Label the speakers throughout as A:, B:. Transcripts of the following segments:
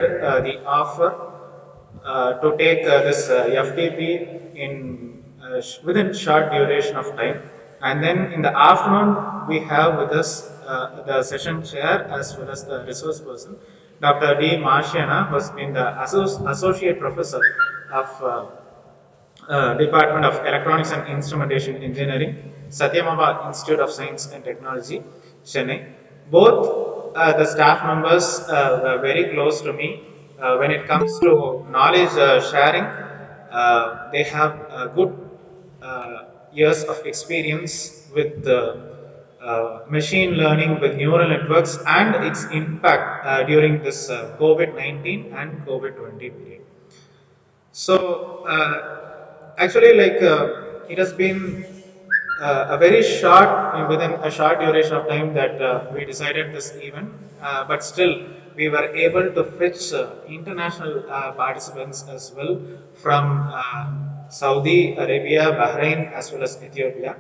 A: the offer to take this FTP in within short duration of time. And then in the afternoon, we have with us the session chair as well as the resource person, Dr. D. Marciana, who has been the associate professor of Department of Electronics and Instrumentation Engineering, Satyamaba Institute of Science and Technology, Chennai. Both the staff members were very close to me. When it comes to knowledge sharing, they have good years of experience with machine learning with neural networks and its impact during this COVID-19 and COVID-20 period. So actually, it has been a very short, within a short duration of time that we decided this event, but still we were able to fetch international participants as well from Saudi Arabia, Bahrain, as well as Ethiopia.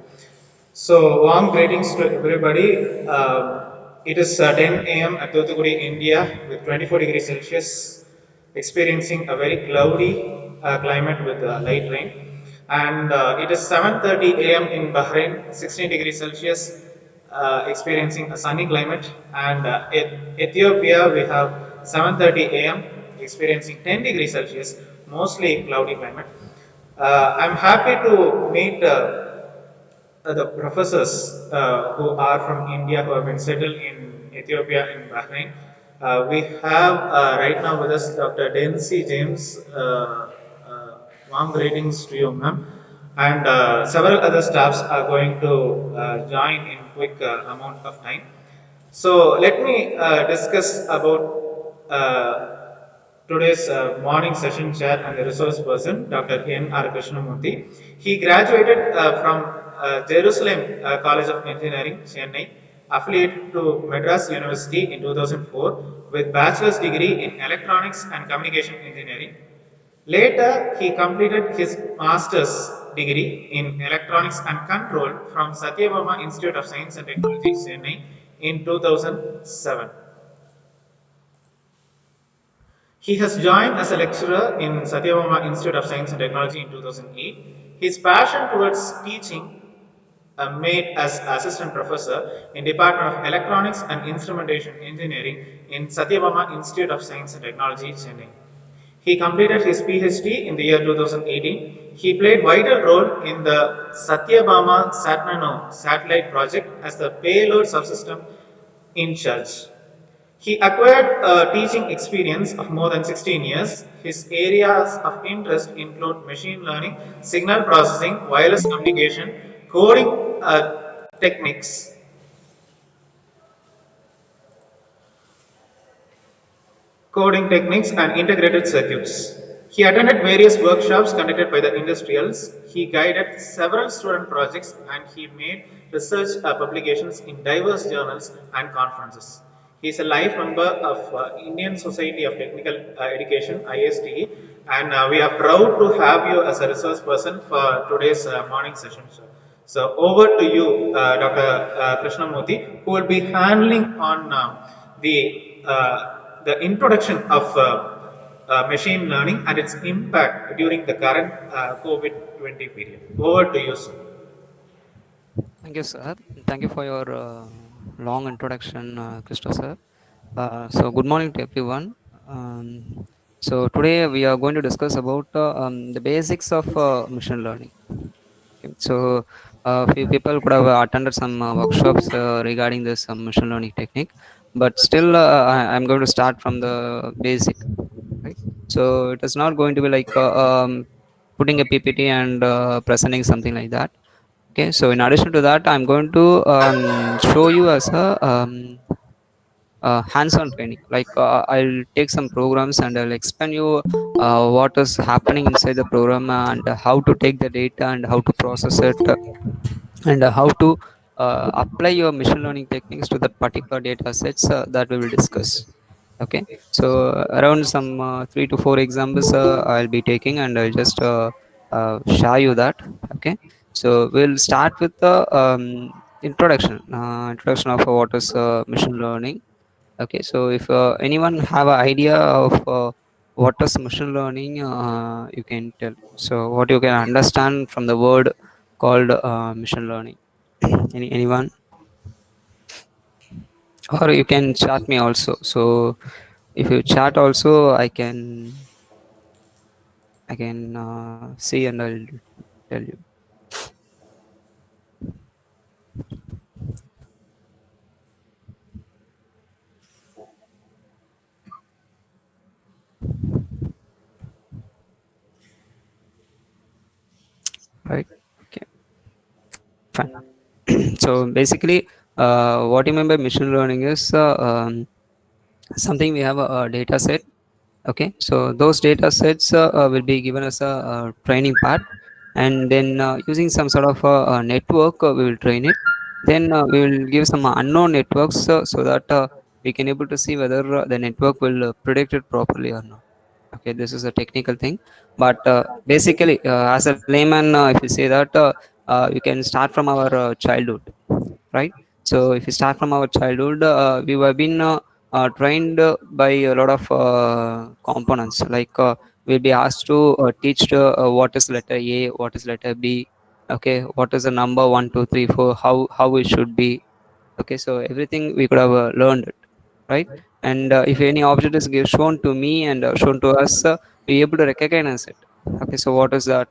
A: So, warm greetings to everybody. It is 10 a.m. at Thoothukudi, India, with 24 degrees Celsius, experiencing a very cloudy climate with light rain. And it is 7:30 a.m. in Bahrain, 16 degrees Celsius, experiencing a sunny climate. And Ethiopia, we have 7:30 a.m., experiencing 10 degrees Celsius, mostly cloudy climate. I'm happy to meet the professors who are from India who have been settled in Ethiopia and Bahrain. We have right now with us Dr. Dency James. Warm greetings to you, ma'am. And several other staffs are going to join in quick amount of time. So let me discuss about today's morning session chair and the resource person, Dr. N.R. Krishnamurthy. He graduated from Jerusalem College of Engineering, Chennai, affiliated to Madras University in 2004 with bachelor's degree in electronics and communication engineering. Later, he completed his master's degree in electronics and control from Satyabama Institute of Science and Technology, Chennai in 2007. He has joined as a lecturer in Satyabama Institute of Science and Technology in 2008. His passion towards teaching made as assistant professor in Department of Electronics and Instrumentation Engineering in Satyabama Institute of Science and Technology, Chennai. He completed his PhD in the year 2018. He played vital role in the Satyabama Satnano satellite project as the payload subsystem in charge. He acquired a teaching experience of more than 16 years. His areas of interest include machine learning, signal processing, wireless communication, coding techniques, and integrated circuits. He attended various workshops conducted by the industrials. He guided several student projects and he made research publications in diverse journals and conferences. He is a life member of Indian Society of Technical Education (ISTE), and we are proud to have you as a resource person for today's morning session, sir. So over to you, Dr. Krishnamurthy, who will be handling on the introduction of machine learning and its impact during the current COVID-20 period. Over to you, sir.
B: Thank you, sir. Thank you for your long introduction, Krishna, sir. Good morning to everyone. Today we are going to discuss about the basics of machine learning. Okay. Few people could have attended some workshops regarding this machine learning technique, but still, I'm going to start from the basic. Right. So it is not going to be like putting a PPT and presenting something like that. Okay, so in addition to that, I'm going to show you as a hands-on training. I'll take some programs and I'll explain you what is happening inside the program and how to take the data and how to process it and how to apply your machine learning techniques to that particular data sets that we will discuss. Okay, so around some 3 to 4 examples I'll be taking and I'll just share you that. Okay, so we'll start with the introduction of what is machine learning. Okay, so if anyone have an idea of what is machine learning, you can tell. So what you can understand from the word called machine learning. Anyone, or you can chat me also. So if you chat also, I can see and I'll tell you. Right? Okay, fine. So basically, what you mean by machine learning is something we have a data set. Okay, so those data sets will be given as a training part, and then using some sort of network, we will train it. Then we will give some unknown networks so that we can able to see whether the network will predict it properly or not. Okay, this is a technical thing, but basically, as a layman, if you say that you can start from our childhood, right? So if you start from our childhood, we have been trained by a lot of components. Like we'll be asked to teach what is letter A, what is letter B, okay, what is the number 1 2 3 4, how it should be. Okay, so everything we could have learned it, right? And if any object is shown to me and shown to us, we able to recognize it. Okay, so what is that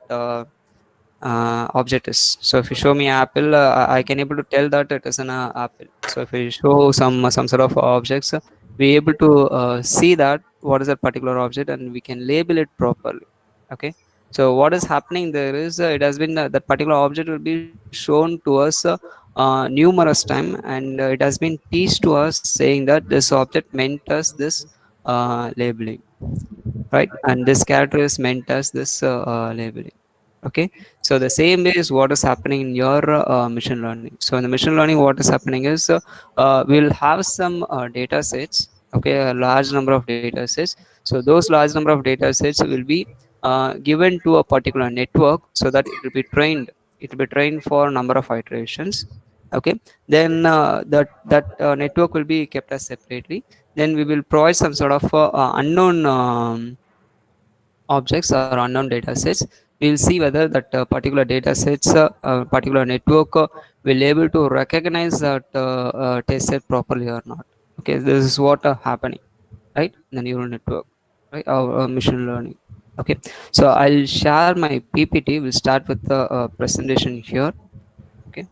B: object is? So if you show me apple, I can able to tell that it is an apple. So if you show some sort of objects, we able to see that what is that particular object, and we can label it properly. Okay, so what is happening there is it has been that particular object will be shown to us numerous time, and it has been teached to us saying that this object meant us this labeling, right? And this character is meant as this labeling. Okay, so the same way is what is happening in your machine learning. So in the machine learning, what is happening is we'll have some data sets. Okay, a large number of data sets. So those large number of data sets will be given to a particular network so that it will be trained. It will be trained for a number of iterations. Okay, then that network will be kept as separately. Then we will provide some sort of unknown objects or unknown data sets. We will see whether that particular data sets, particular network will able to recognize that test set properly or not. Okay, this is what happening, right, in the neural network, right, or machine learning. Okay, so I'll share my PPT. We'll start with the presentation here. Okay.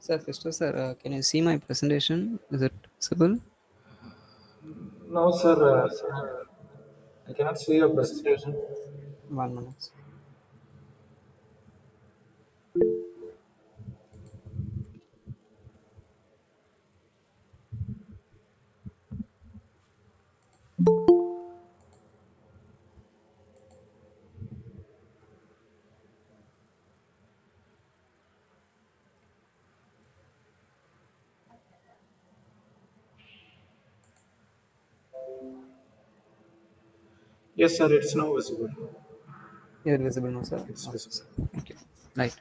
B: Sir, Christo sir, can you see my presentation? Is it visible?
A: No, sir. I cannot see your presentation.
B: 1 minute.
A: Yes, sir. It's now visible.
B: Is it visible now, sir?
A: It's
B: Okay,
A: visible.
B: sir. Thank you. Right.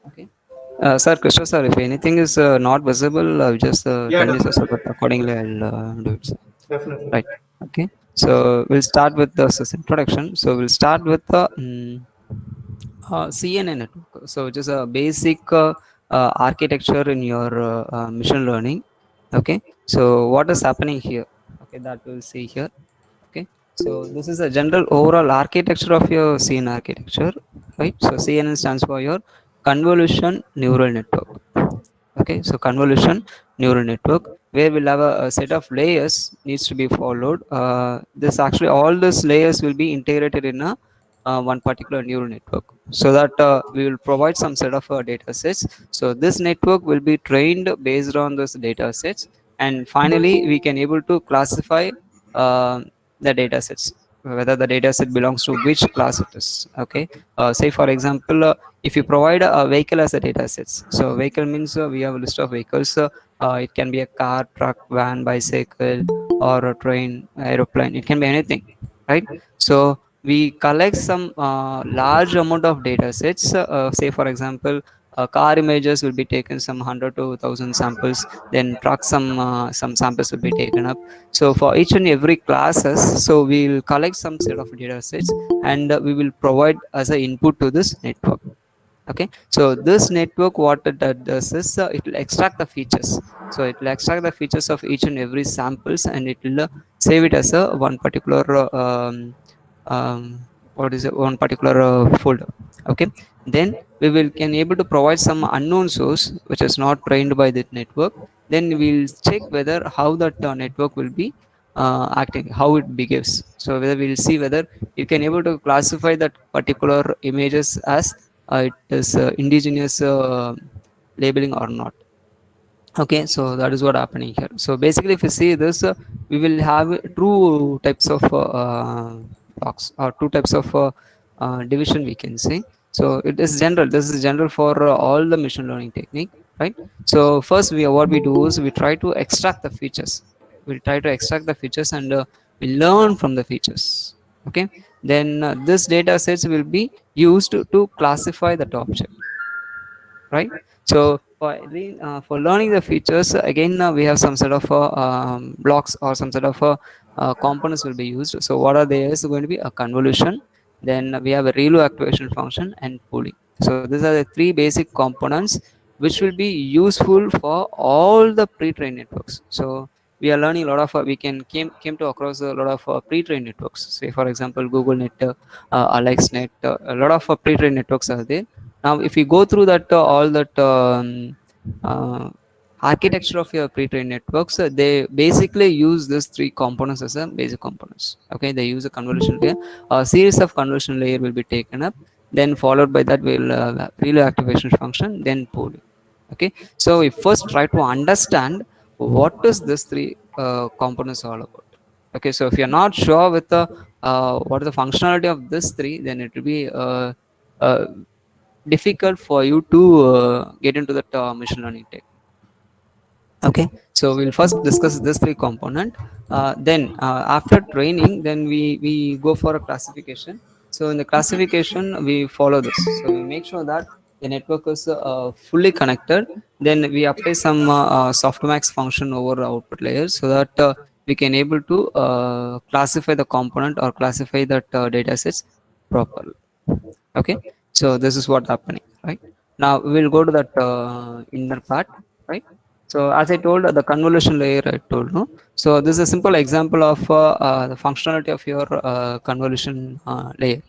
B: Okay. Sir, Krishna sir, if anything is not visible, just
A: Yeah,
B: tell me, sir, so
A: definitely.
B: that accordingly I'll do it, sir.
A: Definitely.
B: Right. Okay. So we'll start with this introduction. So we'll start with the CNN network. So just a basic architecture in your machine learning. Okay. So what is happening here? Okay, that we'll see here. Okay, so this is a general overall architecture of your CNN architecture, right? So CNN stands for your convolution neural network. Okay, so convolution neural network. where we'll have a set of layers needs to be followed. This actually all these layers will be integrated in a one particular neural network, so that we will provide some set of data sets. So this network will be trained based on those data sets, and finally we can able to classify uh, the data sets, whether the data set belongs to which class it is. Okay, say for example, if you provide a vehicle as a data sets, so vehicle means we have a list of vehicles. It can be a car, truck, van, bicycle, or a train, aeroplane. It can be anything, right? So we collect some large amount of data sets. Say for example, car images will be taken some 100 to 1000 samples. Then truck, some samples will be taken up. So for each and every classes, so we will collect some set of data sets, and we will provide as an input to this network. Okay, so this network what it does is it will extract the features. So it will extract the features of each and every samples, and it will save it as a one particular um, what is it, one particular folder. Okay, then we will can able to provide some unknown source which is not trained by that network. Then we'll check whether how that network will be acting, how it behaves. So whether we'll see whether you can able to classify that particular images as it is indigenous labeling or not. Okay, so that is what happening here. So basically if you see this, we will have two types of blocks, or two types of division we can say. So it is general, this is general for all the machine learning technique, right? So first we what we do is we try to extract the features. We'll try to extract the features, and we learn from the features. Okay, then this data sets will be used to classify that object, right? So for learning the features, again we have some sort of blocks, or some sort of components will be used. So what are they is going to be a convolution, then we have a ReLU activation function and pooling. So these are the three basic components which will be useful for all the pre-trained networks. So we are learning a lot of we came to across a lot of pre-trained networks. Say for example, Google Net, AlexNet, a lot of pre-trained networks are there. Now if you go through that all that uh, architecture of your pre-trained networks, they basically use these three components as a basic components. Okay, they use a convolution layer. A series of convolution layer will be taken up, then followed by that will relay activation function, then pooling. Okay, so we first try to understand what is this three components all about. Okay, so if you're not sure with the what is the functionality of this three, then it will be uh, difficult for you to get into that machine learning technique. Okay, so we'll first discuss this three component. Then after training, then we go for a classification. So in the classification we follow this. So we make sure that the network is fully connected. Then we apply some softmax function over the output layer, so that we can able to classify the component or classify that data sets properly. Okay, so this is what happening, right? Now we will go to that inner part, right? So as I told, the convolution layer I told, no. So this is a simple example of the functionality of your convolution layer,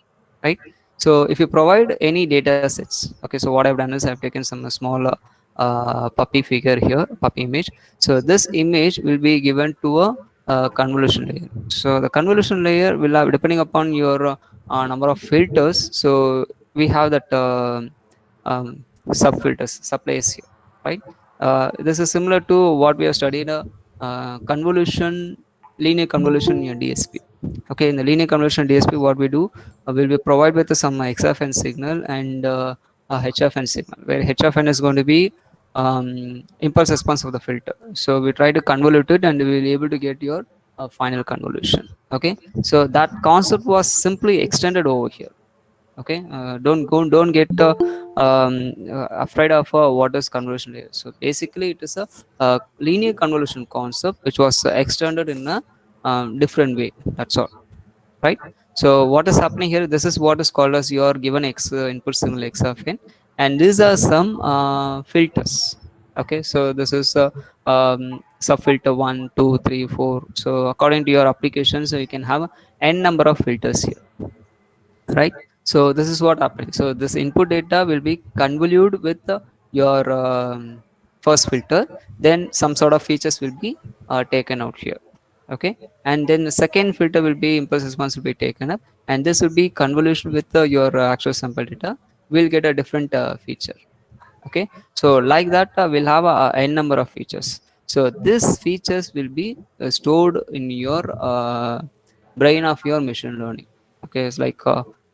B: right? So if you provide any data sets, okay, so what I've done is I've taken some small puppy figure here, puppy image. So this image will be given to a convolution layer. So the convolution layer will have, depending upon your number of filters. So we have that sub filters, sub layers here, right? This is similar to what we have studied convolution, linear convolution in DSP. Okay, in the linear convolution DSP, what we do, will be provide with some XFN signal and HFN signal, where HFN is going to be impulse response of the filter. So we try to convolute it, and we will be able to get your final convolution. Okay, so that concept was simply extended over here. Okay, don't get afraid of what is convolution layer. So basically it is a linear convolution concept which was extended in a different way, that's all, right? So what is happening here, this is what is called as your given x input signal x of n, and these are some filters. Okay, so this is sub filter 1 2 3 4. So according to your application, so you can have n number of filters here, right? So this is what happening. So this input data will be convoluted with your first filter, then some sort of features will be taken out here. Okay, and then the second filter will be impulse response will be taken up, and this will be convolution with your actual sample data. We'll get a different feature. Okay, so like that we'll have a n number of features. So these features will be stored in your brain of your machine learning. Okay, it's like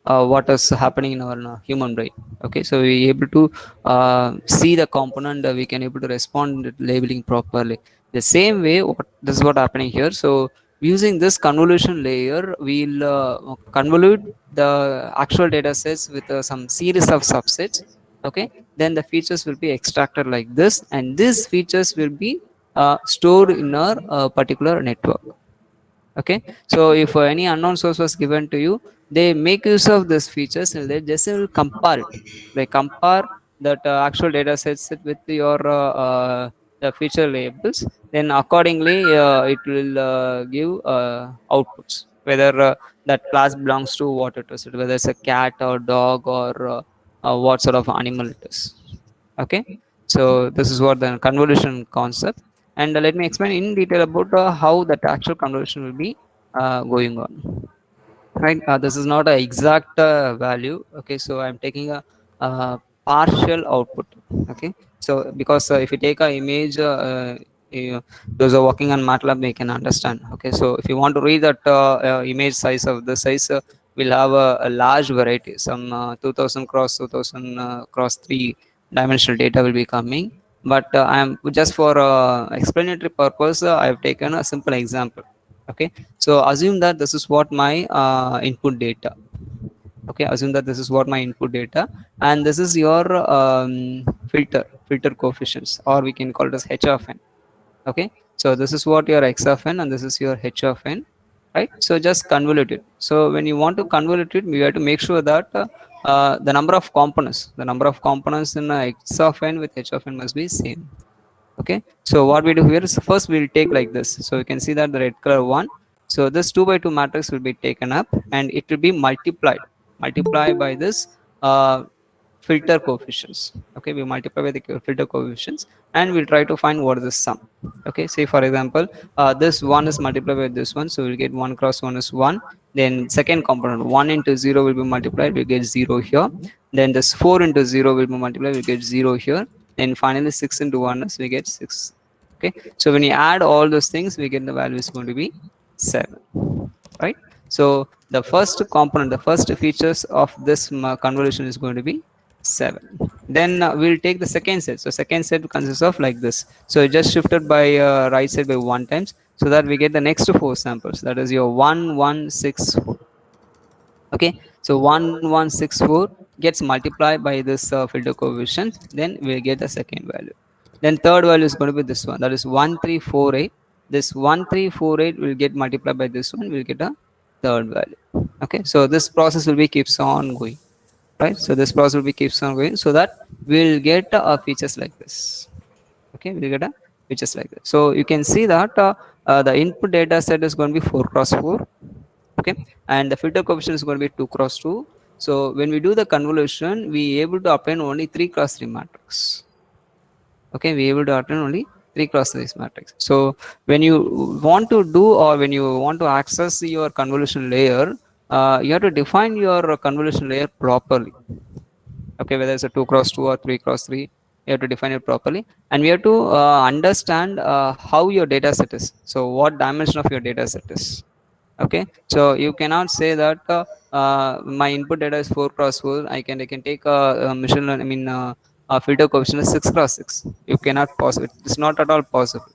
B: what is happening in our human brain. Okay, so we able to see the component, we can able to respond to labeling properly. The same way what this is what happening here. So using this convolution layer, we'll convolute the actual data sets with some series of subsets. Okay, then the features will be extracted like this, and these features will be stored in our particular network. Okay, so if any unknown source was given to you, they make use of these features and they just will compare it. They compare that actual data sets with your the feature labels, then accordingly it will give outputs, whether that class belongs to what it is, whether it's a cat or dog or what sort of animal it is. Okay, so this is what the convolution concept. And let me explain in detail about how that actual convolution will be going on. Right, this is not a exact value. Okay, so I'm taking a, partial output. Okay, so because if you take a image, you, those are working on MATLAB, they can understand. Okay, so if you want to read that image size of the size, we'll have a large variety, some 2000 cross 2000 cross 3 dimensional data will be coming. But I am just for explanatory purpose, I've taken a simple example. Okay, so assume that this is what my input data. Okay, assume that this is what my input data, and this is your filter coefficients, or we can call it as h of n. Okay, so this is what your x of n and this is your h of n. Right, so just convolute it. So when you want to convolute it, we have to make sure that the number of components in x of n with h of n must be same. Okay, so what we do here is first we'll take like this. So you can see that the red color one. So this 2 by 2 matrix will be taken up and it will be multiplied by this uh, filter coefficients. Okay, we multiply by the filter coefficients and we'll try to find what is the sum. Okay, say for example, this one is multiplied by this one, so we'll get 1 cross 1 is 1. Then second component 1 into 0 will be multiplied, we'll get 0 here. Then this 4 into 0 will be multiplied, we'll get 0 here. Then finally 6 into 1 is we get 6. Okay, so when you add all those things, we get the value is going to be 7. Right, so the first component, the first features of this convolution is going to be 7. Then we'll take the second set. So second set consists of like this. So it just shifted by right side by 1 times, so that we get the next 4 samples, that is your 1164. Okay, so 1164 gets multiplied by this filter coefficient, then we'll get the second value. Then third value is going to be this one, that is 1348. This 1348 will get multiplied by this one, we'll get a third value. Okay, so this process will be keeps on going. Right, so this process will be keeps on going, so that we'll get features like this. Okay, we'll get a features like this. So you can see that the input data set is going to be 4 cross 4. Okay, and the filter coefficient is going to be 2 cross 2. So when we do the convolution, we able to obtain only 3 cross 3 matrix. Okay, we able to obtain only 3 cross 3 matrix. So when you want to do, or when you want to access your convolution layer, you have to define your convolution layer properly. Okay, whether it's a 2 cross 2 or 3 cross 3, you have to define it properly, and we have to understand how your data set is. So what dimension of your data set is. Okay, so you cannot say that my input data is 4 cross 4, I can take a machine learning, I mean a filter coefficient is 6 cross 6. You cannot possible, it's not at all possible.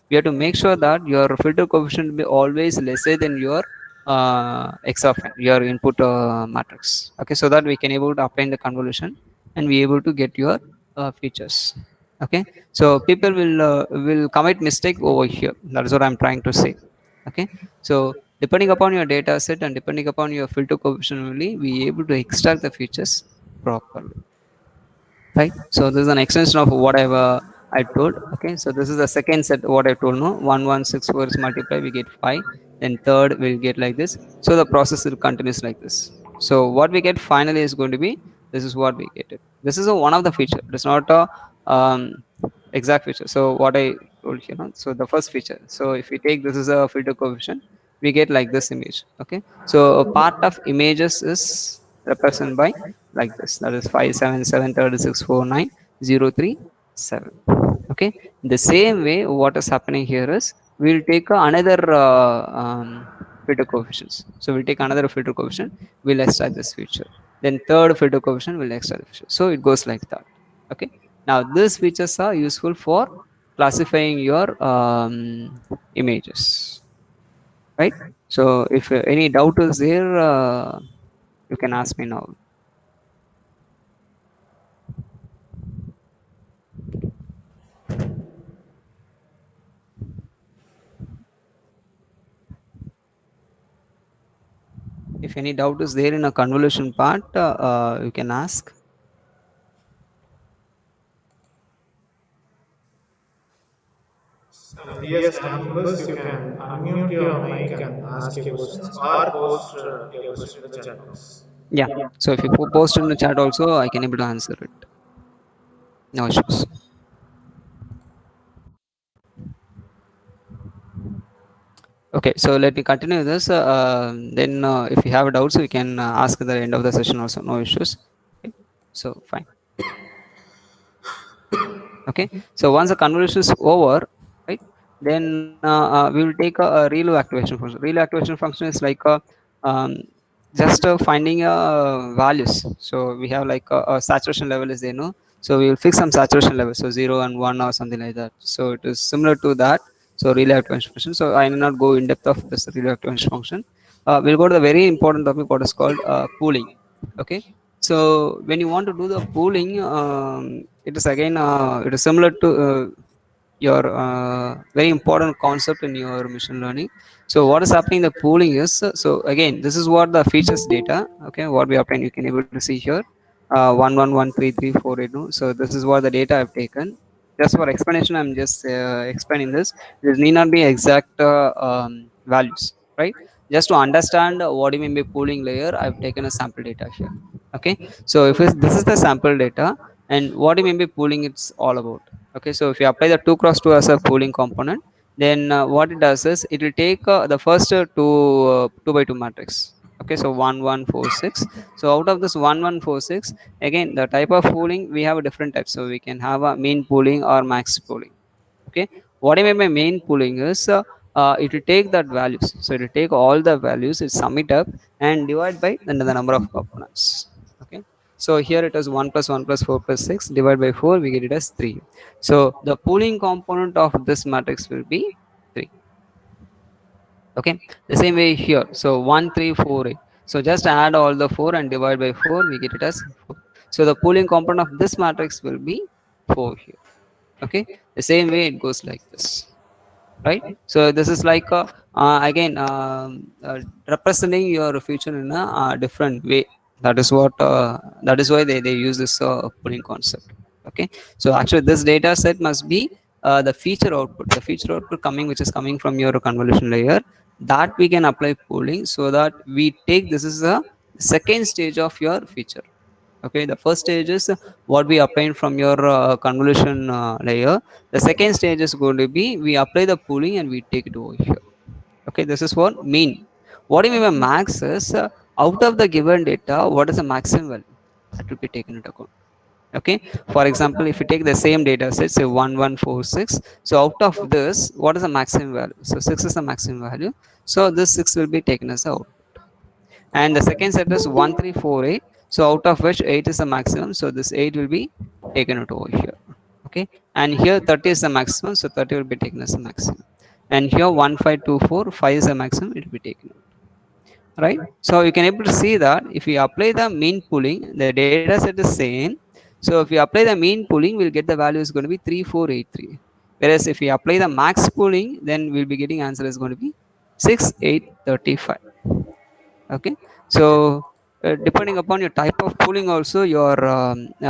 B: You have to make sure that your filter coefficient will be always lesser than your x of n, your input matrix. Okay, so that we can able to obtain the convolution and be able to get your features. Okay, so people will commit mistake over here, that is what I'm trying to say. Okay, so depending upon your data set and depending upon your filter coefficient only, we able to extract the features properly. Right, so this is an extension of what I told. Okay, so this is the second set what I told. No, 1164 is multiplied, we get 5. Then third we'll get like this. So the process will continues like this. So what we get finally is going to be, this is what we get it. This is a one of the feature, it's not a exact feature. So what I told you, know, so the first feature. So if we take this is a filter coefficient, we get like this image. Okay. So a part of images is represented by like this. That is 577364903 7. Okay. In the same way, what is happening here is we'll take another filter coefficients. So we'll take another filter coefficient. We'll extract this feature. Then third filter coefficient will extract the feature. So it goes like that. Okay. Now these features are useful for classifying your images, right? So if any doubt is there, you can ask me now. If any doubt is there in a convolution part, you can ask.
A: Dear staff members, you can unmute your mic and ask your questions or post your question in the chat box.
B: Yeah. So if you post in the chat also, I can able to answer it. No issues. Okay. So let me continue this. Then if you have doubts, you can ask at the end of the session also. No issues. Okay. So fine. Okay. So once the convolution is over, right, then we will take a ReLU activation function. ReLU activation function is like um, just finding values. So we have like a saturation level is there, no? So we will fix some saturation level, so 0 and 1 or something like that. So it is similar to that. So ReLU activation function. So I will not go in depth of this ReLU activation function. We'll go to the very important topic, what is called pooling. Okay. So when you want to do the pooling, it is again it is similar to your very important concept in your machine learning. So what is happening? The pooling is so again this is what the features data. Okay, what we obtain you can able to see here, 11133482. So this is what the data I've taken. Just for explanation, I'm just explaining this. This need not be exact values, right? Just to understand what you mean by pooling layer, I've taken a sample data here. Okay, so if this is the sample data, and what do you mean by pooling, it's all about. Okay, so if you apply the 2 cross 2 as a pooling component, then what it does is it will take the first 2 by 2 matrix. Okay, so 1146. So out of this 1146, again the type of pooling we have a different type. So we can have a mean pooling or max pooling. Okay, what I mean by main pooling is it will take that values. So it will take all the values, it sum it up and divide by the number of components. Okay, so here it is 1 plus 1 plus 4 plus 6 divided by 4, we get it as 3. So the pooling component of this matrix will be 3. Okay, the same way here. So 1 3 4 8. So just add all the 4 and divide by 4, we get it as 4. So the pooling component of this matrix will be 4 here. Okay, the same way it goes like this, right? So this is like again representing your future in a different way. That is what that is why they use this pooling concept. Okay, so actually this data set must be the feature output coming, which is coming from your convolution layer, that we can apply pooling, so that we take this is a second stage of your feature. Okay, the first stage is what we obtain from your convolution layer. The second stage is going to be we apply the pooling and we take it over here. Okay, this is what mean. What do you mean by max is out of the given data, what is the maximum value that will be taken into account. Okay, for example, if you take the same data set, say 1146, so out of this, what is the maximum value? So 6 is the maximum value, so this 6 will be taken as out, and the second set is 1348, so out of which 8 is the maximum, so this 8 will be taken out over here. Okay, and here 30 is the maximum, so 30 will be taken as the maximum, and here 1524 5 is the maximum, it will be taken out, right? So you can able to see that if we apply the mean pooling, the data set is same. So if we apply the mean pooling, we'll get the value is going to be 3483, whereas if we apply the max pooling, then we'll be getting answer is going to be 6835. Okay, so depending upon your type of pooling also, your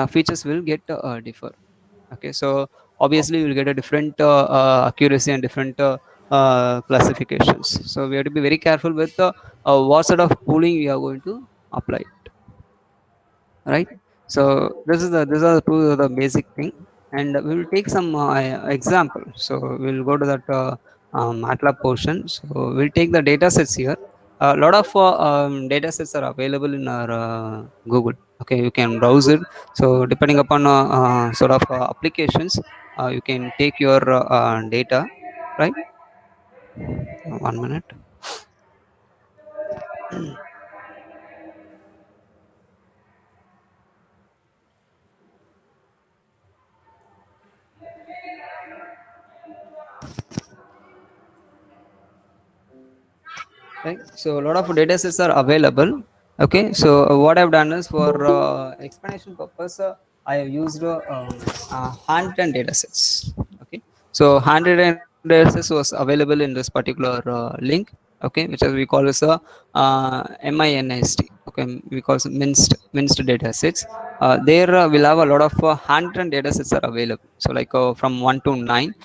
B: features will get differ. Okay, so obviously you'll get a different accuracy and different classifications. So we have to be very careful with what sort of pooling we are going to apply, right? So this is the these are the two of the basic thing. and we will take some example. So we'll go to that MATLAB portion. So we'll take the data sets here. A lot of data sets are available in our Google. Okay, you can browse it. So depending upon sort of applications, you can take your data, right? 1 minute. Right, so a lot of data sets are available. Okay, so what I've done is for explanation purpose, I have used handwritten data sets. Okay, so handwritten data sets was available in this particular link. Okay, which as we call as a MINIST. Okay, we call it minced data sets. There we'll have a lot of handwritten data sets are available. So like from 1 to 9,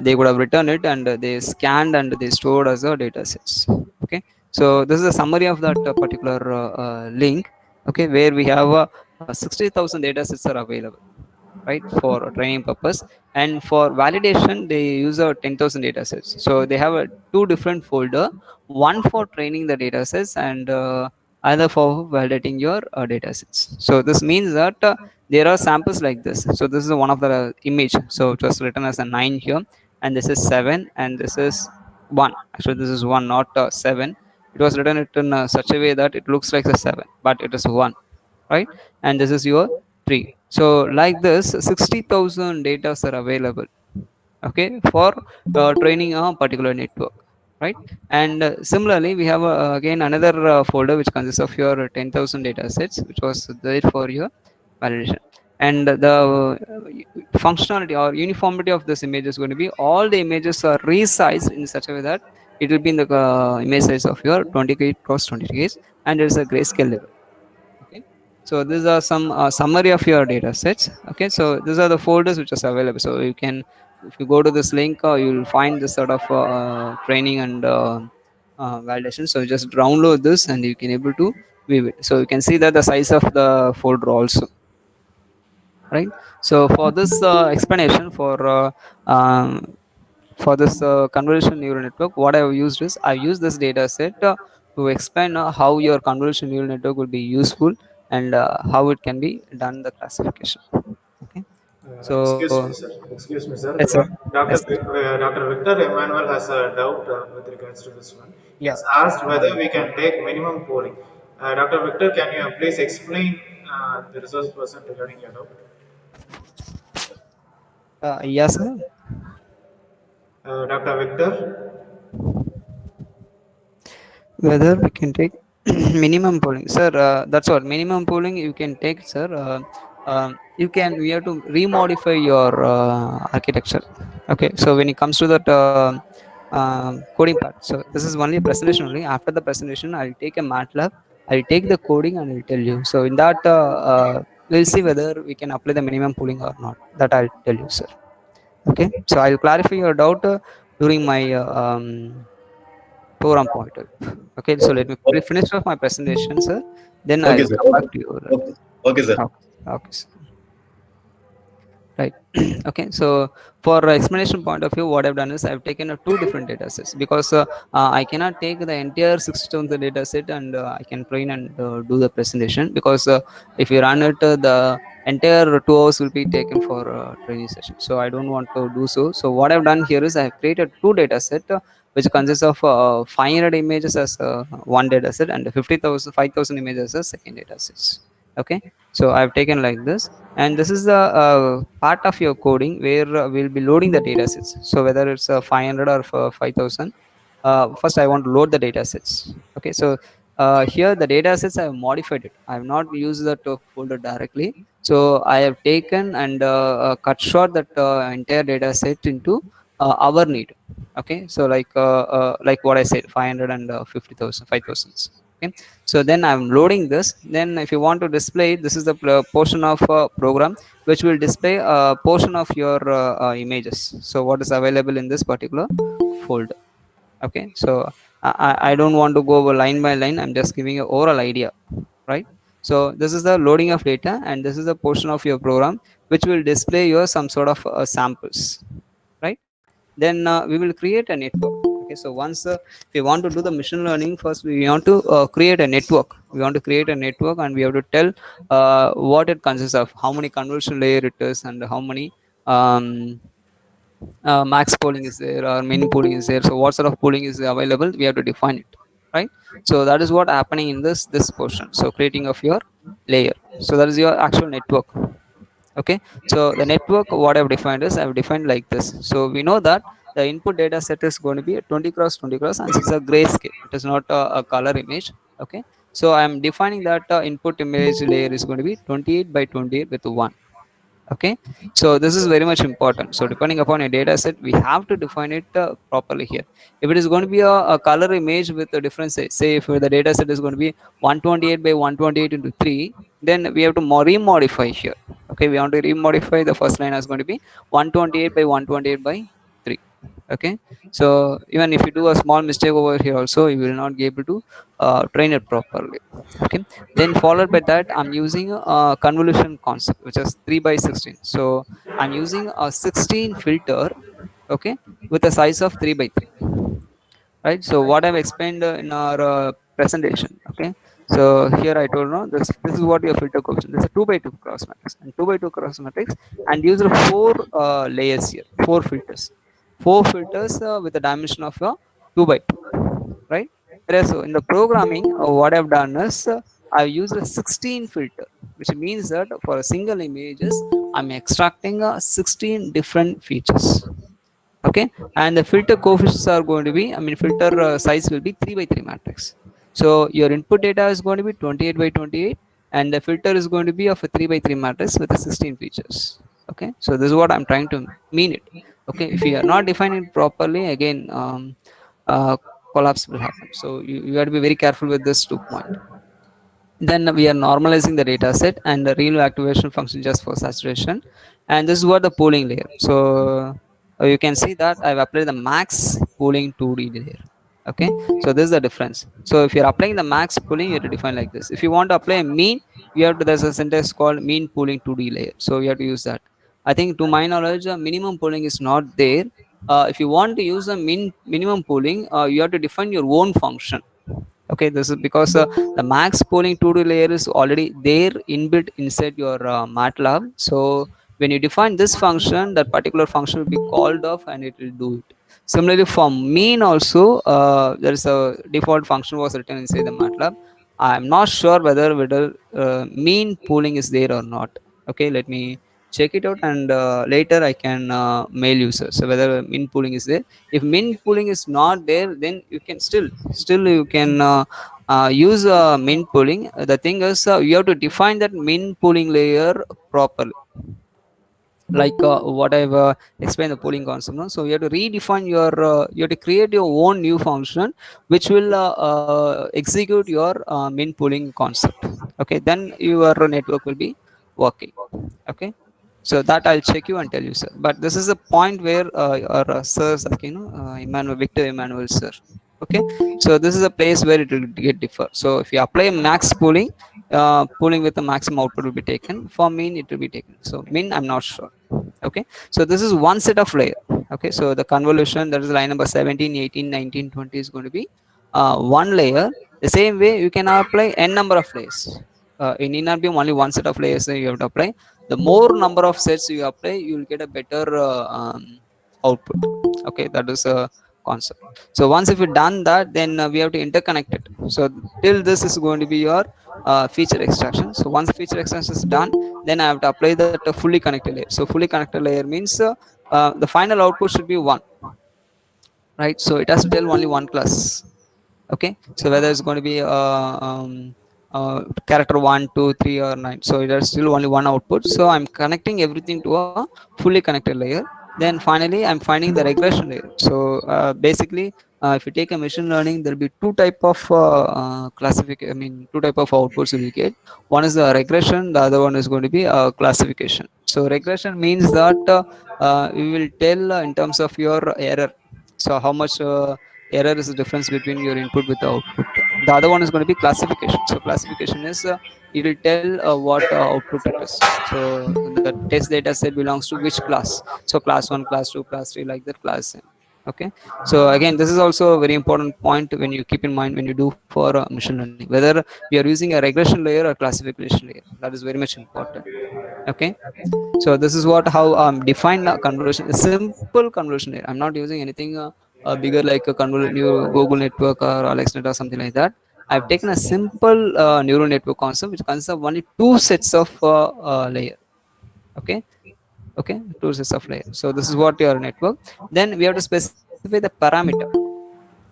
B: they would have written it, and they scanned and they stored as a data sets. Okay, so this is a summary of that particular link. Okay, where we have 60,000 data sets are available, right, for training purpose. And for validation they use 10,000 data sets. So they have two different folder, one for training the data sets, and other for validating your data sets. So this means that there are samples like this. So this is one of the image. So it was written as a 9 here, and this is 7, and this is 1. Actually this is 1, not 7. It was written it in such a way that it looks like a 7, but it is 1, right? And this is your 3. So like this 60,000 data are available, okay, for training a particular network, right? And similarly we have again another folder which consists of your 10,000 data sets, which was there for your validation. And the functionality or uniformity of this image is going to be all the images are resized in such a way that it will be in the image size of your 20 cross 20 and there is a grayscale level. Okay, so these are some summary of your data sets. Okay, so these are the folders which is available. So you can, if you go to this link, you'll find this sort of training and validation. So just download this and you can able to view it. So you can see that the size of the folder also, right? So for this explanation um, for this convolution neural network, what I've used is I use this data set to explain how your convolution neural network will be useful, and how it can be done the classification. Okay, so
A: Excuse me, sir. Excuse me, sir.
B: yes sir.
A: Dr.
B: Yes sir.
A: Dr. Victor Emmanuel has a doubt with regards to this one. He
B: Yeah,
A: has
B: sure.
A: asked whether we can take minimum polling. Dr. Victor, can you please explain the resource person regarding your doubt?
B: Yes sir.
A: Dr. Victor?
B: Whether we can take minimum polling, sir, that's what minimum polling you can take, sir. You can, we have to remodify your architecture. Okay, so when it comes to that coding part, so this is only a presentation only. After the presentation I'll take a MATLAB, I'll take the coding and I'll tell you. So in that we'll see whether we can apply the minimum polling or not. That I'll tell you, sir. Okay, so I'll clarify your doubt during my program point of view. Okay, so let me finish off my presentation, sir. Then
C: Okay,
B: I'll
C: sir.
B: come back to you.
C: Okay. Okay, sir.
B: Okay, okay, sir. Right. Okay, so for explanation point of view, what I've done is I've taken two different data sets, because I cannot take the entire 60,000 data set and I can train and do the presentation, because if you run it, the entire 2 hours will be taken for training session. So I don't want to do so. So what I've done here is I've created two data set, which consists of 500 images as one data set, and 50,000 5,000 images as second data sets. Okay, so I've taken like this, and this is the part of your coding where we'll be loading the data sets. So whether it's 500 or 5000, first I want to load the data sets. Okay, so here the data sets I have modified it. I have not used that folder directly. So I have taken and cut short that entire data set into our need. Okay, so like what I said, 500 and 50,000 5,000. Okay, so then I'm loading this. Then if you want to display it, this is the portion of program which will display a portion of your images. So what is available in this particular folder. Okay, so I don't want to go over line by line. I'm just giving a oral idea, right? So this is the loading of data, and this is the portion of your program which will display your some sort of samples, right? Then we will create a network. Okay, so once if we want to do the machine learning, first we want to create a network. We want to create a network, and we have to tell what it consists of, how many convolution layer it is, and how many um, max pooling is there or min pooling is there. So what sort of pooling is available, we have to define it, right? So that is what happening in this portion, so creating of your layer. So that is your actual network. Okay, so the network, what I've defined is, I've defined like this. So we know that the input data set is going to be a 20 cross 20 cross, and it's a grayscale, it is not a color image. Okay, so I'm defining that input image layer is going to be 28 by 28 with 1. Okay, so this is very much important. So depending upon a data set, we have to define it properly here. If it is going to be a color image with a different say if the data set is going to be 128 by 128 into 3, then we have to remodify here. Okay, we want to remodify the first line as going to be 128 by 128 by 3. Okay, so even if you do a small mistake over here also, you will not be able to train it properly. Okay, then followed by that, I'm using a convolution concept which is 3 by 16. So I'm using a 16 filter, okay, with a size of 3 by 3, right? So what I've explained in our presentation. Okay, so here I told, no, this is what your filter coefficient. This is a 2 by 2 cross matrix, and 2 by 2 cross matrix, and use four layers here, four filters with a dimension of 2 by 2, right? Whereas so in the programming, what I've done is, I've used a 16 filter, which means that for a single images, I'm extracting 16 different features. Okay, and the filter coefficients are going to be, I mean, filter size will be 3 by 3 matrix. So your input data is going to be 28 by 28, and the filter is going to be of a 3 by 3 matrix with a 16 features. Okay, so this is what I'm trying to mean it. Okay, if you are not defining it properly, again, uh, collapse will happen. So you have to be very careful with this 2 point. Then we are normalizing the data set and the real activation function just for saturation, and this is what the pooling layer. So you can see that I've applied the max pooling 2D layer. Okay, so this is the difference. So if you're applying the max pooling, you have to define like this. If you want to apply a mean, you have to, there's a syntax called mean pooling 2D layer, so you have to use that. I think to my knowledge, minimum pooling is not there. If you want to use a minimum pooling, you have to define your own function. Okay, this is because the max pooling 2D layer is already there inbuilt inside your MATLAB. So when you define this function, that particular function will be called off and it will do it. Similarly for mean also, there is a default function was written inside the MATLAB. I'm not sure whether mean pooling is there or not. Okay, let me check it out, and later I can mail you, sir, so whether mean pooling is there. If min pooling is not there, then you can still you can use min pooling. The thing is, you have to define that min pooling layer properly, like what I've explained the pooling concept, no? So you have to redefine your you have to create your own new function which will execute your min pooling concept. Okay, then your network will be working. Okay, so that I'll check you and tell you, sir. But this is a point where our sir is asking, Emmanuel, Victor Emmanuel, sir. Okay, so this is a place where it will get differ. So if you apply max pooling, pooling with the maximum output will be taken. For min, it will be taken. So min, I'm not sure. Okay, so this is one set of layer. Okay, so the convolution, that is line number 17, 18, 19, 20 is going to be one layer. The same way you can apply n number of layers. In need not be only one set of layers that you have to apply. The more number of sets you apply, you will get a better output. Okay, that is a concept. So once if you done that, then we have to interconnect it. So till this is going to be your feature extraction. So once feature extraction is done, then I have to apply that fully connected layer. So fully connected layer means the final output should be one, right? So it has to tell only one class. Okay, so whether it's going to be character 1, 2, 3, or 9, so it is still only one output. So I'm connecting everything to a fully connected layer. Then finally I'm finding the regression layer. So basically, if you take a machine learning, there'll be two type of classification, I mean two type of outputs you will get. One is the regression, the other one is going to be a classification. So regression means that we will tell in terms of your error. So how much error is the difference between your input with the output. The other one is going to be classification. So classification is it will tell what output it is. So the test data set belongs to which class. So class 1, class 2, class 3, like that, class n. Okay. So again, this is also a very important point when you keep in mind when you do for machine learning, whether we are using a regression layer or classification layer. That is very much important. Okay. So this is what how define a convolution, a simple convolution layer. I'm not using anything bigger like a new Google network or AlexNet or something like that. I've taken a simple neural network concept which consists of only two sets of layer. Okay. Okay, two sets of layer. So this is what your network. Then we have to specify the parameter.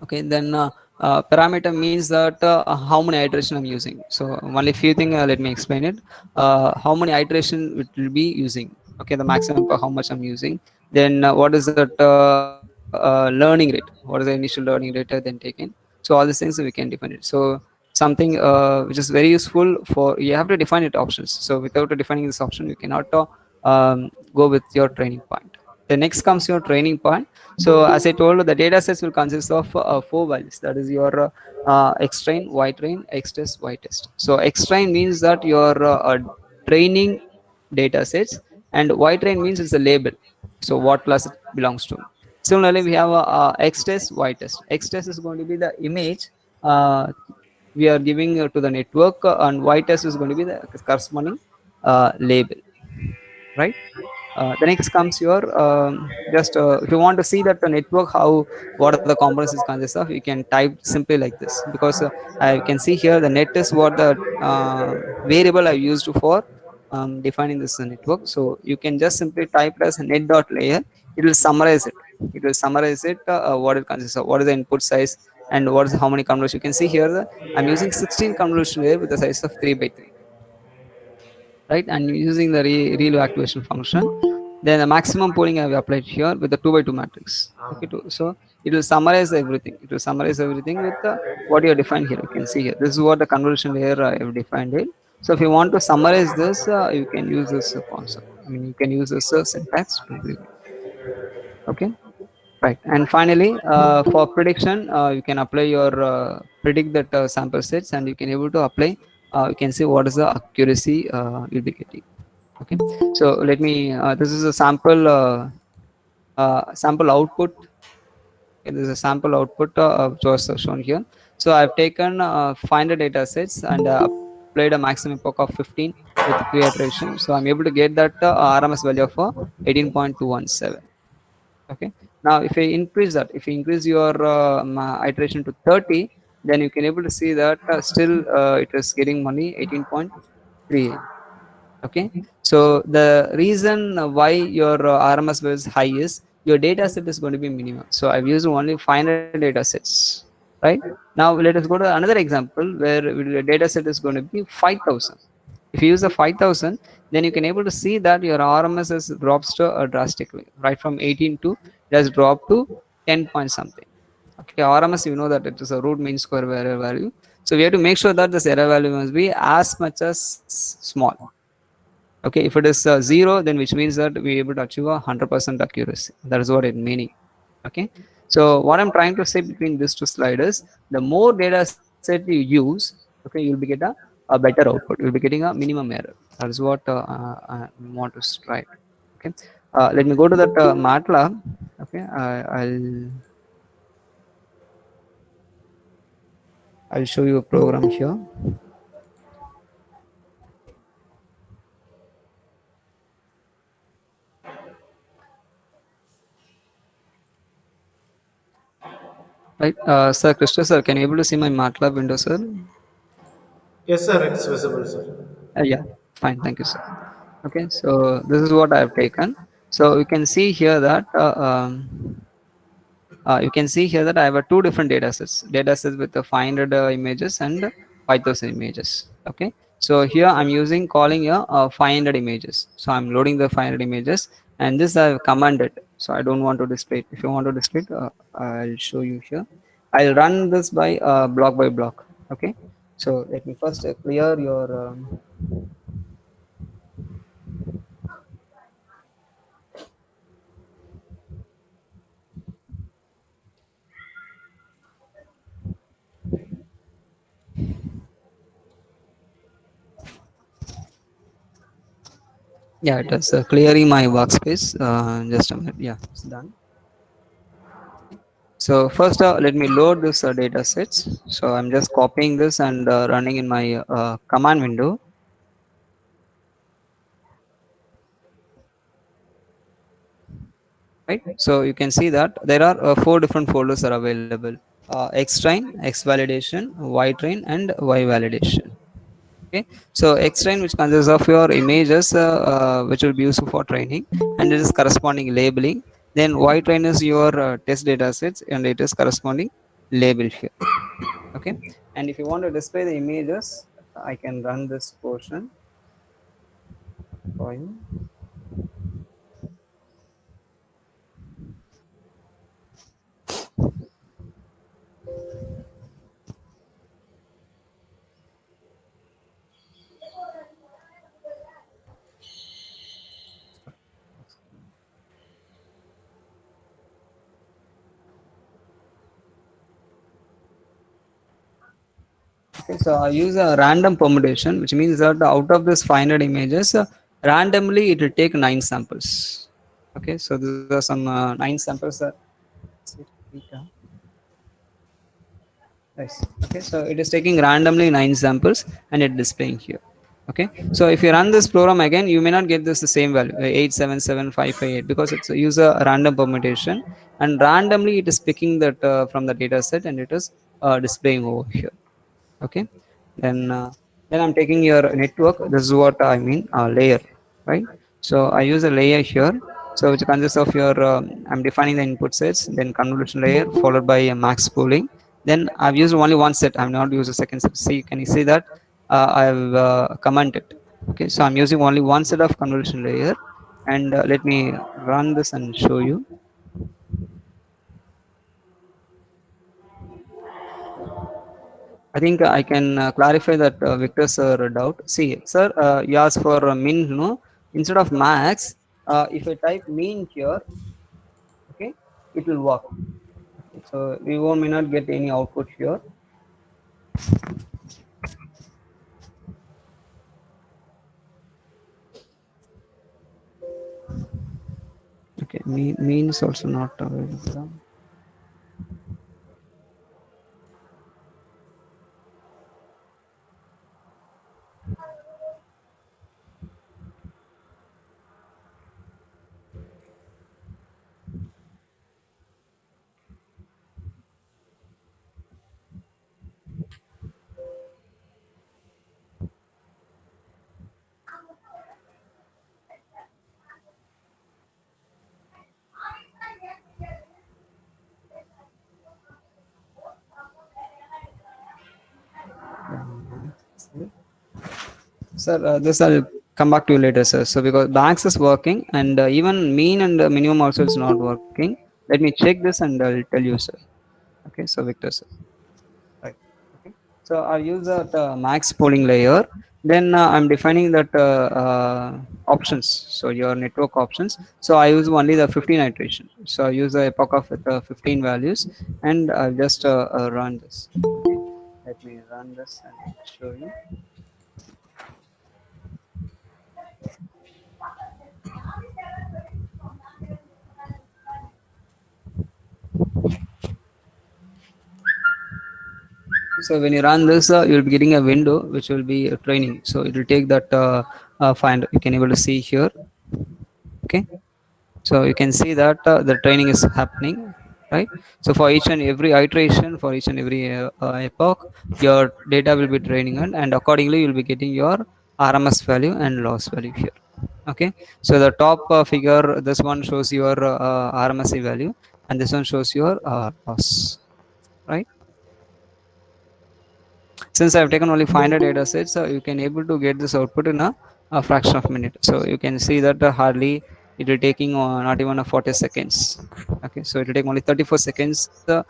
B: Okay, then parameter means that how many iteration I'm using. So only few thing, let me explain it. How many iteration it will be using. Okay, the maximum for how much I'm using. Then what is that learning rate, what is the initial learning rate then taken. So all these things we can define it. So something which is very useful for, you have to define it options. So without defining this option you cannot go with your training point. The next comes your training point. So as I told, the data sets will consist of four values. That is your x train, y train, x test, y test. So x train means that your training data sets, and y train means it's a label. So what class it belongs to. Similarly, we have x test, y test. X test is going to be the image we are giving to the network, and y test is going to be the corresponding label, right? The next comes your just if you want to see that the network how what are the components is consist of, you can type simply like this, because I can see here the net is what the variable I used for defining this network. So you can just simply type it as net dot layer. It will summarize it. It will summarize it, what it consists of, what is the input size, and what is how many convolution. You can see here I'm using 16 convolution layer with the size of 3 by 3, right? And using the ReLU activation function, then the maximum pooling I have applied here with the 2 by 2 matrix. Okay, so it will summarize everything. It will summarize everything with what you have defined here. You can see here. This is what the convolution layer I have defined it. So if you want to summarize this, you can use this concept. I mean, you can use this syntax to do it. Okay. Right. And finally, for prediction, you can apply your predict that sample sets, and you can able to apply. You can see what is the accuracy you'll be getting. Okay. So let me. This is a sample output. Okay, this is a sample output which was shown here. So I've taken 500 data sets and applied a maximum epoch of 15 with 3 iteration. So I'm able to get that RMS value of 18.217. Okay. Now if I increase that, if you increase your iteration to 30, then you can able to see that still it is getting money 18.38. Okay. So the reason why your RMS value is high is your data set is going to be minimum. So I've used only 500 data sets, right? Now let us go to another example where the data set is going to be 5,000. If you use the 5,000, then you can able to see that your RMS has drops to drastically, right? From 18 to, it has dropped to 10 point something. Okay, RMS, you know that it is a root mean square error value. So we have to make sure that this error value must be as much as small. Okay, if it is 0, then which means that we able to achieve 100% accuracy. That is what it meaning. Okay, so what I'm trying to say between these two sliders, the more data set you use, okay, you'll be get a better output. You'll be getting a minimum error. That is what I want to strive. Okay, let me go to that MATLAB. Okay, I'll show you a program here. Right, sir, Krishna sir, can you able to see my MATLAB window, sir?
A: Yes, sir, it's visible, sir.
B: Yeah, fine, thank you, sir. Okay, so this is what I have taken. So you can see here that you can see here that I have two different data sets with the 500 images and 5,000 images. Okay, so here I'm using calling a 500 images. So I'm loading the 500 images, and this I've commanded. So I don't want to display it. If you want to display it, I'll show you here. I'll run this by block. Okay, so let me first clear your Yeah, it is clearing my workspace. Just a minute. Yeah, it's done. So first, let me load this data sets. So I'm just copying this and running in my command window. Right. So you can see that there are four different folders are available: Xtrain, X validation, Y train, and Y validation. Okay. So Xtrain, which consists of your images, which will be useful for training, and it is corresponding labeling. Then Y train is your test data sets, and it is corresponding label here. Okay. And if you want to display the images, I can run this portion for you. Okay, so I use a random permutation, which means that out of this 500 images, randomly it will take nine samples. Okay, so these are some nine samples. Nice. Okay, so it is taking randomly nine samples and it displaying here. Okay, so if you run this program again, you may not get this the same value 877558 because it's a user random permutation, and randomly it is picking that from the data set and it is displaying over here. Okay, then I'm taking your network. This is what I mean, layer, right? So I use a layer here, so which consists of your I'm defining the input sets, then convolution layer followed by a max pooling. Then I've used only one set, I've not used a second set. See, can you see that I've commented? Okay, so I'm using only one set of convolution layer, and let me run this and show you. I think I can clarify that Victor sir doubt. See, sir, you asked for min, no? Instead of max, if I type mean here, okay, it will work. Okay, so we won't may not get any output here. Okay, mean is also not available. Sir, this I'll come back to you later, sir. So because max is working and even mean and minimum also is not working. Let me check this and I'll tell you, sir. Okay, so Victor, sir. Right. Okay. So I use that max polling layer. Then I'm defining that options. So your network options. So I use only the 15 iteration. So I use the epoch of with 15 values, and I'll just run this. Okay. Let me run this and show you. So when you run this, you'll be getting a window which will be training. So it will take that find. You can able to see here. Okay. So you can see that the training is happening, right? So for each and every iteration, for each and every epoch, your data will be training, and accordingly you'll be getting your RMS value and loss value here. Okay. So the top figure, this one shows your RMS value, and this one shows your loss, right? Since I've taken only 500 data sets, you can able to get this output in a fraction of a minute. So you can see that hardly it will taking not even 40 seconds. Okay, so it will take only 34 seconds to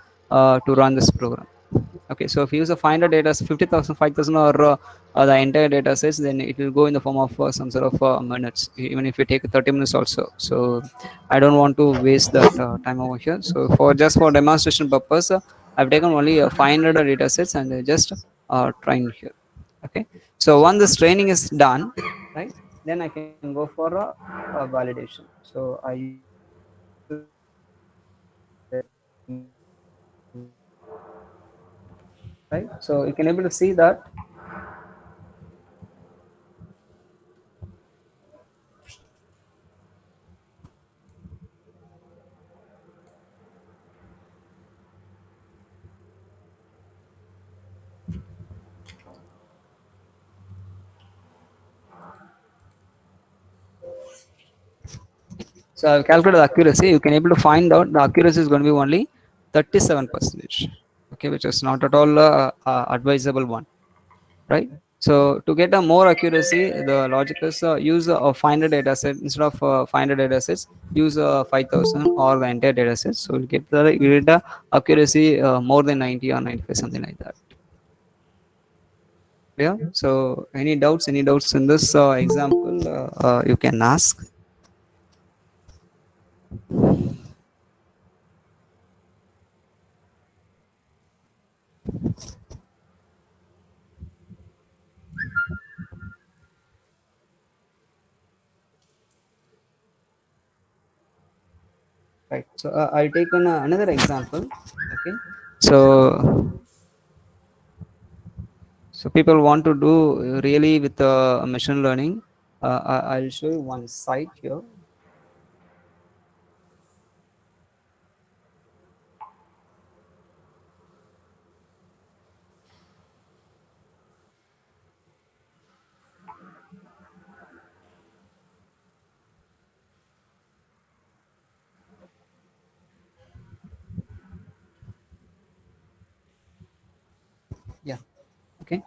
B: run this program. Okay, so if you use a 500 data, 50,000, 5,000, or the entire data sets, then it will go in the form of some sort of minutes, even if you take 30 minutes also. So I don't want to waste that time over here. So for just for demonstration purpose, I've taken only 500 data sets and just trained here. Okay, so once this training is done, right, then I can go for a validation. So I use right. So you can able to see that. So I've calculated the accuracy. You can able to find out the accuracy is going to be only 37%. Okay, which is not at all advisable one, right? So to get a more accuracy, the logic is use a 500 data set instead of 500 data sets. Use 5,000 or the entire data set. So you get the accuracy more than 90 or 95, something like that. Yeah. So any doubts? Any doubts in this example? You can ask. Right. So I'll take another example. Okay. So people want to do really with machine learning. I'll show you one site here. Yeah. Okay.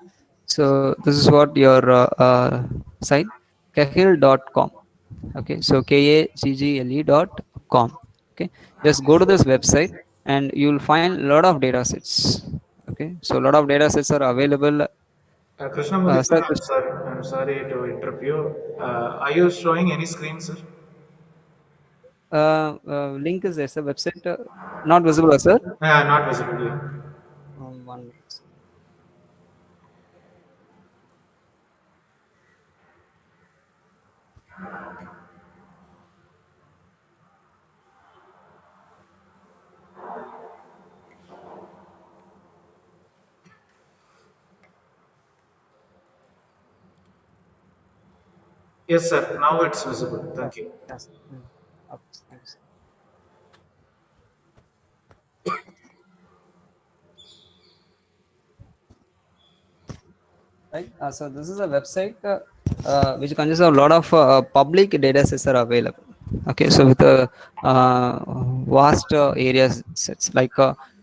B: So this is what your site kahil.com. Okay. So kaggle.com. Okay. Just go to this website and you'll find a lot of data sets. Okay. So a lot of data sets are available.
A: Krishnamurthy sir,
B: Sir,
A: I'm sorry. I'm sorry to interrupt you. Are you showing any screen, sir?
B: link is there's a website not visible, sir.
A: Not visible. Yeah.
B: One minute.
A: Yes, sir. Now it's visible. Thank
B: Yes,
A: you.
B: yes. Okay, thanks. Right. So this is a website which consists of a lot of public data sets are available. Okay, so with vast areas sets like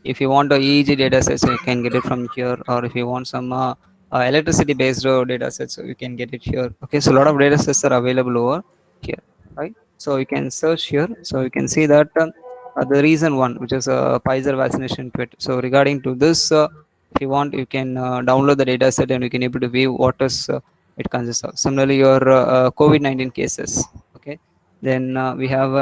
B: if you want a EEG data sets, you can get it from here, or if you want some electricity based data sets, you can get it here. Okay, so a lot of data sets are available over here, right? So you can search here. So you can see that the reason one, which is Pfizer vaccination tweet. So regarding to this. If you want, you can download the data set and you can able to view what is it consists of. Similarly, your COVID-19 cases. Okay, then we have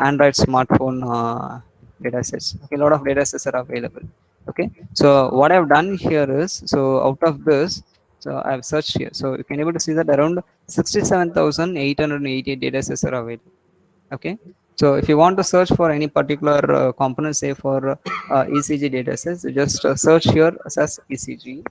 B: Android smartphone data sets. Okay, a lot of data sets are available. Okay, so what I've done here is, so out of this, so I've searched here, so you can able to see that around 67,888 data sets are available. Okay, so if you want to search for any particular component, say for ECG data sets, you just search here as ECG,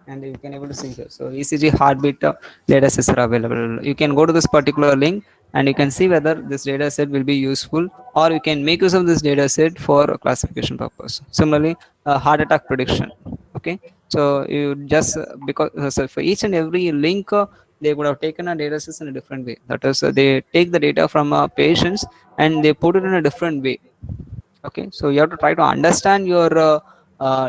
B: and you can able to see here. So ECG heartbeat data sets are available. You can go to this particular link and you can see whether this data set will be useful, or you can make use of this data set for a classification purpose. Similarly, heart attack prediction. Okay, so you just because so for each and every link they would have taken a data set in a different way. That is, they take the data from patients and they put it in a different way. Okay, so you have to try to understand your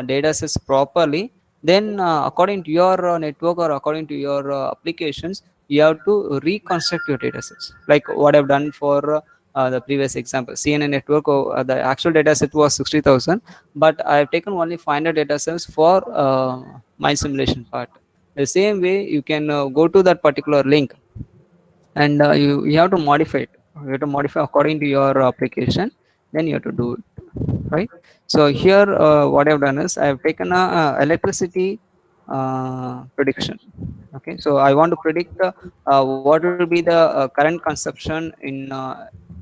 B: data sets properly. Then according to your network or according to your applications, you have to reconstruct your data sets, like what I've done for the previous example CNN network. The actual data set was 60,000, but I've taken only 500 data sets for my simulation part. The same way you can go to that particular link and you have to modify it. You have to modify according to your application, then you have to do it, right? So here what I've done is I've taken a electricity prediction. Okay, so I want to predict what will be the current consumption in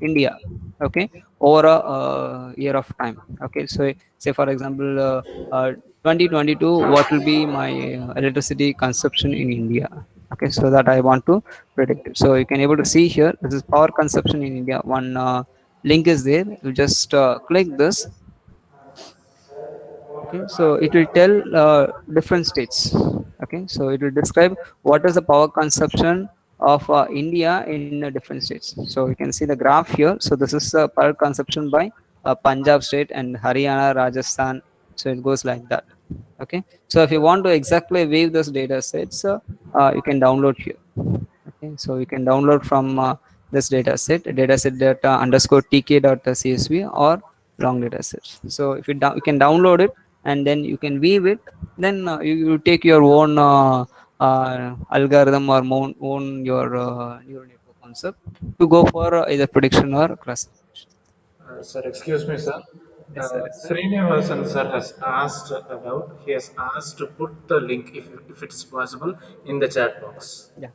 B: India. Okay, over a year of time. Okay, so say for example, 2022, what will be my electricity consumption in India. Okay, so that I want to predict it. So you can able to see here, this is power consumption in India. One link is there. You just click this. Okay, so it will tell different states. Okay, so it will describe what is the power consumption of India in different states. So you can see the graph here. So this is power consumption by Punjab state and Haryana, Rajasthan. So it goes like that. Okay, so if you want to exactly view this data sets, you can download here. Okay, so you can download from this dataset data underscore tk.csv or long data sets. So if you can download it, and then you can view it. Then you take your own algorithm or own your neural network concept to go for either prediction or classification.
A: Sir, excuse me, sir.
B: Yes, sir. Yes, sir.
A: Srinivasan sir has asked about, he has asked to put the link, if it's possible, in the chat box.
B: Yeah.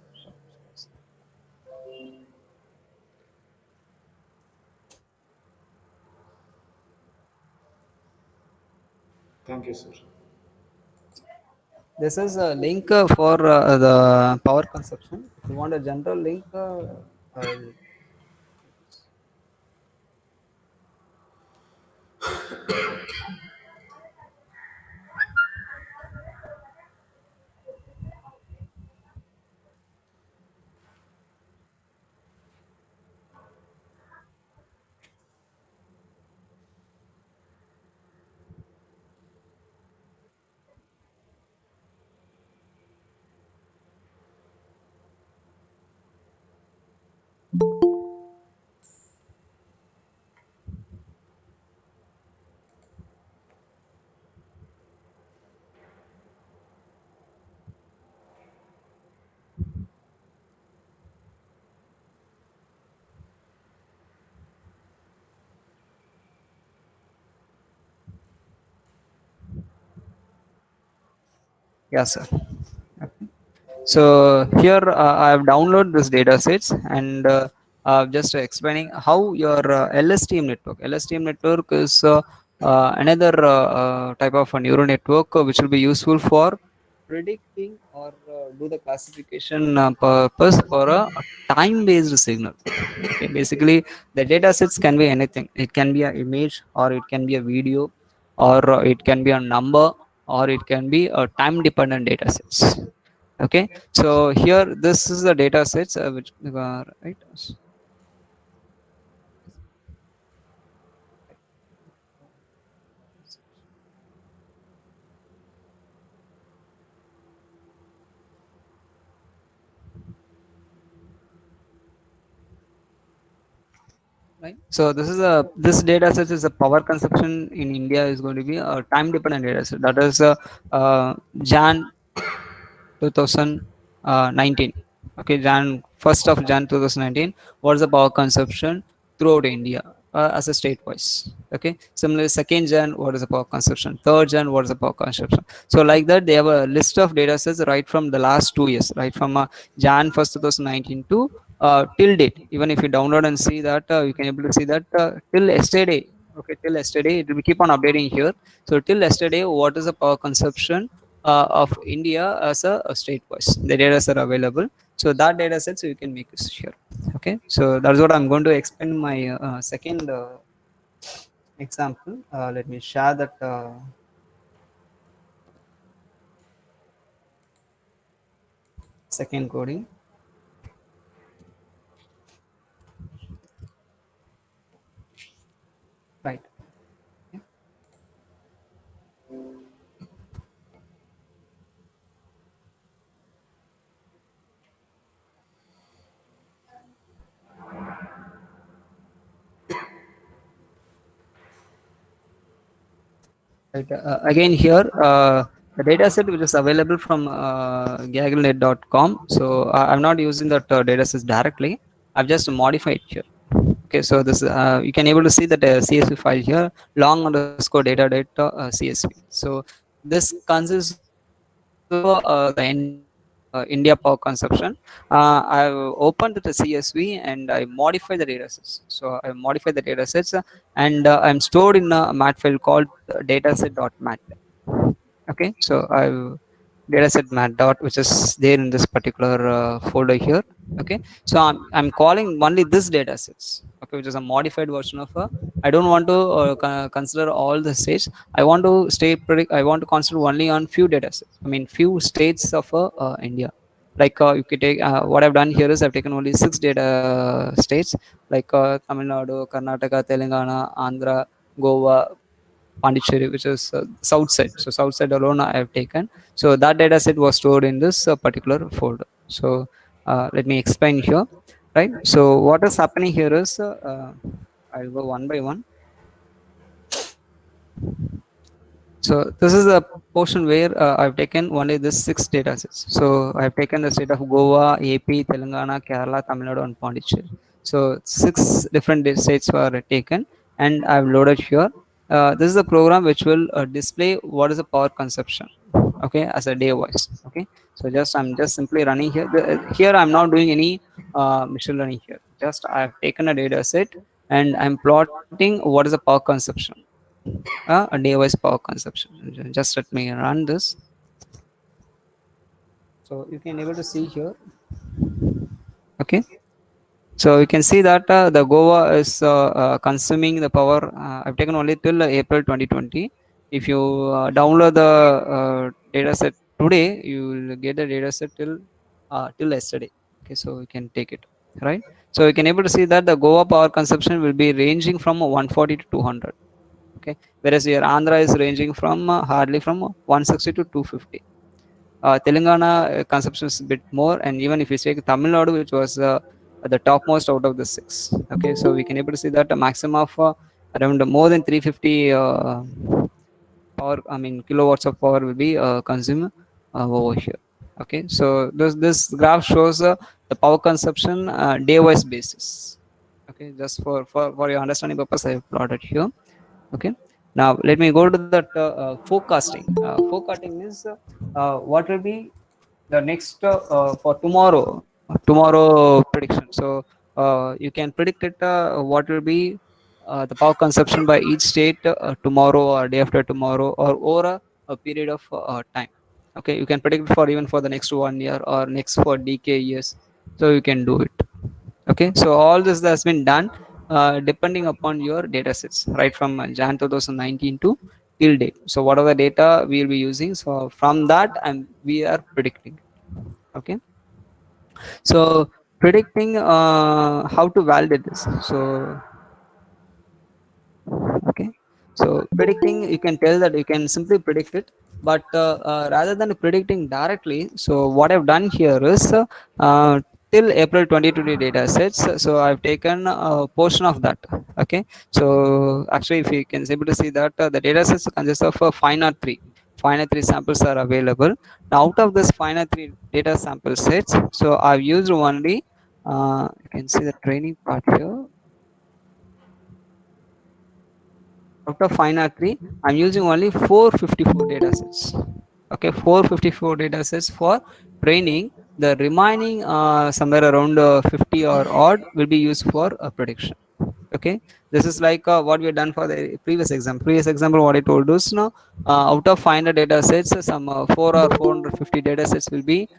A: Thank you, sir.
B: This is a link for the power consumption. If you want a general link, I'll yeah, sir. So here I have downloaded this data sets, and just explaining how your LSTM network. LSTM network is another type of a neural network which will be useful for predicting or do the classification purpose for a time-based signal. Okay, basically the data sets can be anything. It can be an image, or it can be a video, or it can be a number, or it can be a time-dependent data sets. Okay, so here this is the data sets which right. Right, so this data set is a power consumption in India is going to be a time dependent data set. That is Jan 2019. Okay, Jan 2019. What is the power consumption throughout India as a state wise? Okay, similarly, second Jan, what is the power consumption? Third Jan, what is the power consumption? So like that, they have a list of data sets right from the last 2 years, right from Jan 1st 2019 to till date. Even if you download and see that, you can able to see that till yesterday. Okay, till yesterday, it will keep on updating here. So till yesterday, what is the power consumption of India as a state wise? The data are available. So that data sets you can make use here. Okay, so that's what I'm going to explain my second example. Let me share that second coding. Right. Right. Again here, the data set which is available from gagglenet.com. So I'm not using that data set directly. I've just modified here. Okay, so this you can able to see that CSV file here, long underscore data CSV. So this consists of the India power consumption. I've opened the CSV and I modify the data sets. So I modify the data sets and I'm stored in a mat file called dataset.mat. Okay, so I've dataset mat dot which is there in this particular folder here. Okay, so I'm calling only this data sets. Okay, which is a modified version of a. I don't want to consider all the states. I want to I want to consider only on few data sets. I mean few states of India. Like you can take what I've done here is I've taken only six data states like Tamil Nadu, Karnataka, Telangana, Andhra, Goa, Pondicherry, which is south side. So south side alone I have taken. So that data set was stored in this particular folder. So let me explain here, right? So what is happening here is I'll go one by one. So this is the portion where I've taken only this six data sets. So I've taken the state of Goa, AP, Telangana, Kerala, Tamil Nadu, and Pondicherry. So six different states were taken, and I've loaded here. This is a program which will display what is the power consumption, okay, as a day wise. Okay, so I'm just simply running here. Here I'm not doing any machine learning here. Just I've taken a data set and I'm plotting what is the power consumption, a day-wise power consumption. Just let me run this. So you can able to see here. Okay. So you can see that the Goa is consuming the power. I've taken only till April 2020. If you download the data set today, you will get the data set till yesterday. Okay, so you can take it, right. So you can able to see that the Goa power consumption will be ranging from 140 to 200. Okay, whereas your Andhra is ranging from hardly from 160 to 250. Telangana consumption is a bit more, and even if you take Tamil Nadu, which was the topmost out of the six. Okay, so we can able to see that a maximum of around more than 350 power, I mean kilowatts of power will be consumed over here. Okay, so this graph shows the power consumption day wise basis. Okay, just for your understanding purpose I have plotted here. Okay, now let me go to that forecasting. Forecasting is what will be the next for tomorrow prediction. So you can predict it what will be the power consumption by each state tomorrow or day after tomorrow or over a period of time. Okay, you can predict for even for the next 1 year or next for decade years. So you can do it. Okay, so all this has been done depending upon your data sets right from Jan 2019 to till date. So what are the data we will be using, so from that and we are predicting. Okay, so predicting how to validate this. So okay, so predicting, you can tell that you can simply predict it, but rather than predicting directly, so what I've done here is till April 2020 data sets, so I've taken a portion of that. Okay, so actually if you can able to see that the data sets consist of 503 samples are available. Now out of this 503 data sample sets, so I've used only you can see the training part here. Out of 503, I'm using only 454 data sets. Okay, 454 data sets for training. The remaining somewhere around 50 or odd will be used for prediction. Okay, this is like what we have done for the previous example what I told us. No, out of 500 data sets, some 4 or 450 data sets will be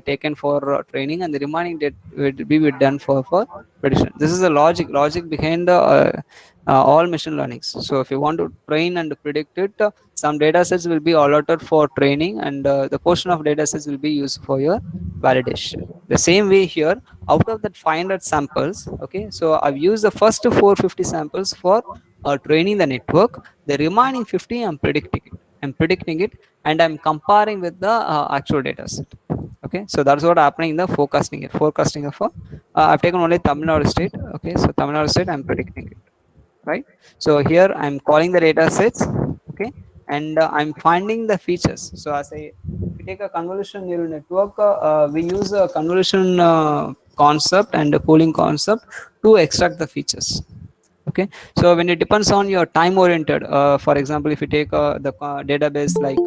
B: taken for training, and the remaining will be done for prediction. This is the logic behind all machine learnings. So if you want to train and predict it, some data sets will be allotted for training, and the portion of data sets will be used for your validation. The same way here, out of that 500 samples, okay, so I've used the first 450 samples for training the network. The remaining 50 I'm predicting it, and I'm comparing with the actual data set. Okay, so that's what happening in the forecasting of I've taken only Tamil Nadu state. Okay, so Tamil Nadu state I'm predicting it, right. So here I'm calling the data sets. Okay, and I'm finding the features. So as I if you take a convolution neural network, we use a convolution concept and a pooling concept to extract the features. Okay, so when it depends on your time oriented, for example, if you take the database like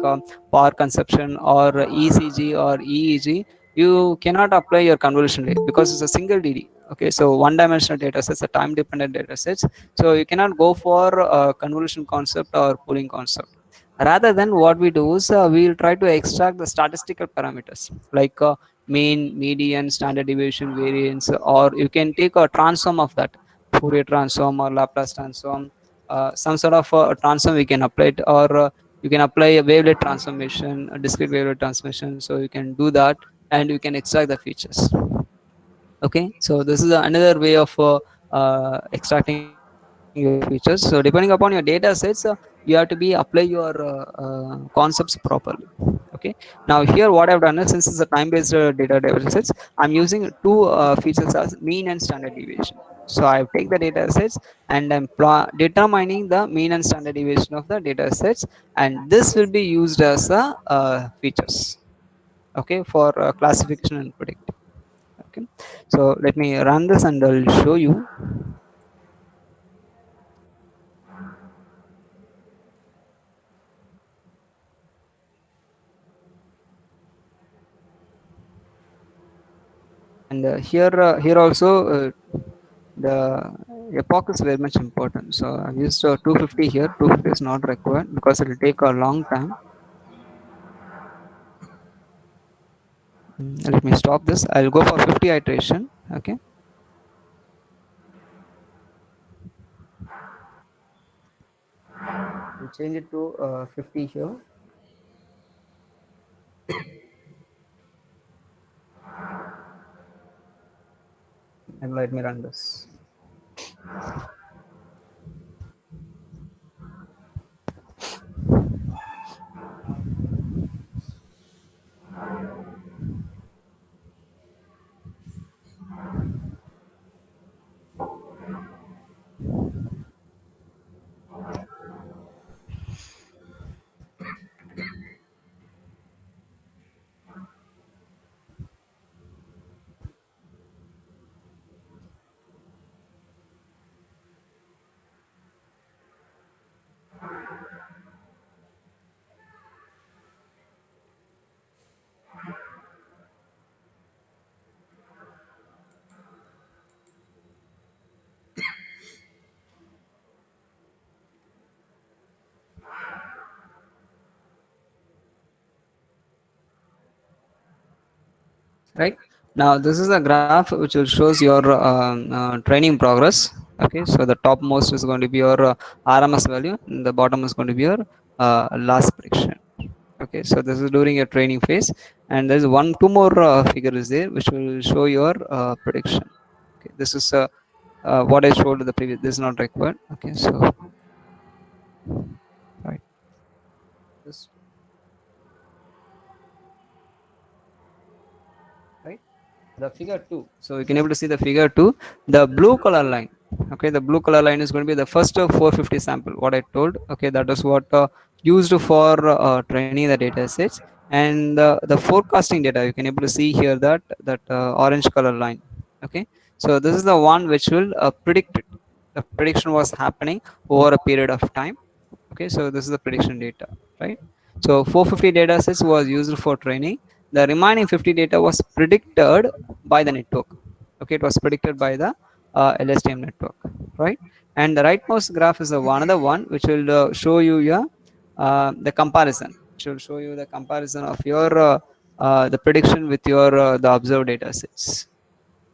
B: power consumption or ECG or EEG, you cannot apply your convolution rate because it's a single DD. Okay, so one dimensional data sets, a time dependent data sets, so you cannot go for convolution concept or pooling concept. Rather than what we do is we will try to extract the statistical parameters like mean, median, standard deviation, variance, or you can take a transform of that, Fourier transform or Laplace transform, some sort of transform we can apply it, or you can apply a wavelet transformation, a discrete wavelet transformation. So you can do that and you can extract the features. Okay, so this is another way of extracting your features. So depending upon your data sets, you have to be apply your concepts properly. Okay, now here what I've done is, since it's a time based data sets, I'm using two features as mean and standard deviation. So I take the data sets and I'm determining the mean and standard deviation of the data sets, and this will be used as a features, okay, for classification and predicting. Okay, so let me run this and I'll show you. And here also the epoch is very much important. So I've used 250 here. 250 is not required because it will take a long time. Let me stop this. I'll go for 50 iteration. Okay, I'll change it to 50 here, and let me run this. Right now, this is a graph which will shows your training progress. Okay, so the topmost is going to be your RMS value, and the bottom is going to be your last prediction. Okay, so this is during your training phase, and there's two more figure is there which will show your prediction. Okay, this is what I showed in the previous. This is not required. Okay, so right, this, right, the figure 2. So you can able to see the figure 2, the blue color line. Okay, the blue color line is going to be the first 450 sample what I told. Okay, that is what used for training the data sets. And the forecasting data, you can able to see here that orange color line. Okay, so this is the one which will predict it. The prediction was happening over a period of time. Okay, so this is the prediction data, right? So 450 data sets was used for training. The remaining 50 data was predicted by the network. Okay, it was predicted by the LSTM network, right? And the rightmost graph is the one other one which will show you your the comparison. It will show you the comparison of your the prediction with your the observed data sets.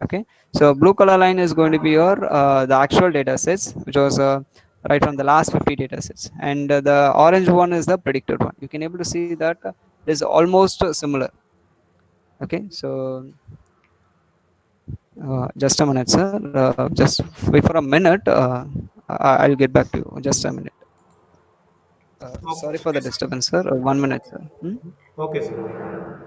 B: Okay, so blue color line is going to be your the actual data sets which was right from the last 50 data sets, and the orange one is the predicted one. You can able to see that it is almost similar. Okay, so just a minute, sir. Just wait for a minute. I'll get back to you. Just a minute. Sorry for the
A: Okay, sir.
B: disturbance, sir. 1 minute, sir.
A: Okay, sir.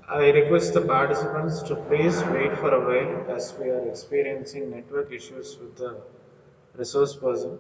A: I request the participants to please wait for a while as we are experiencing network issues with the resource person.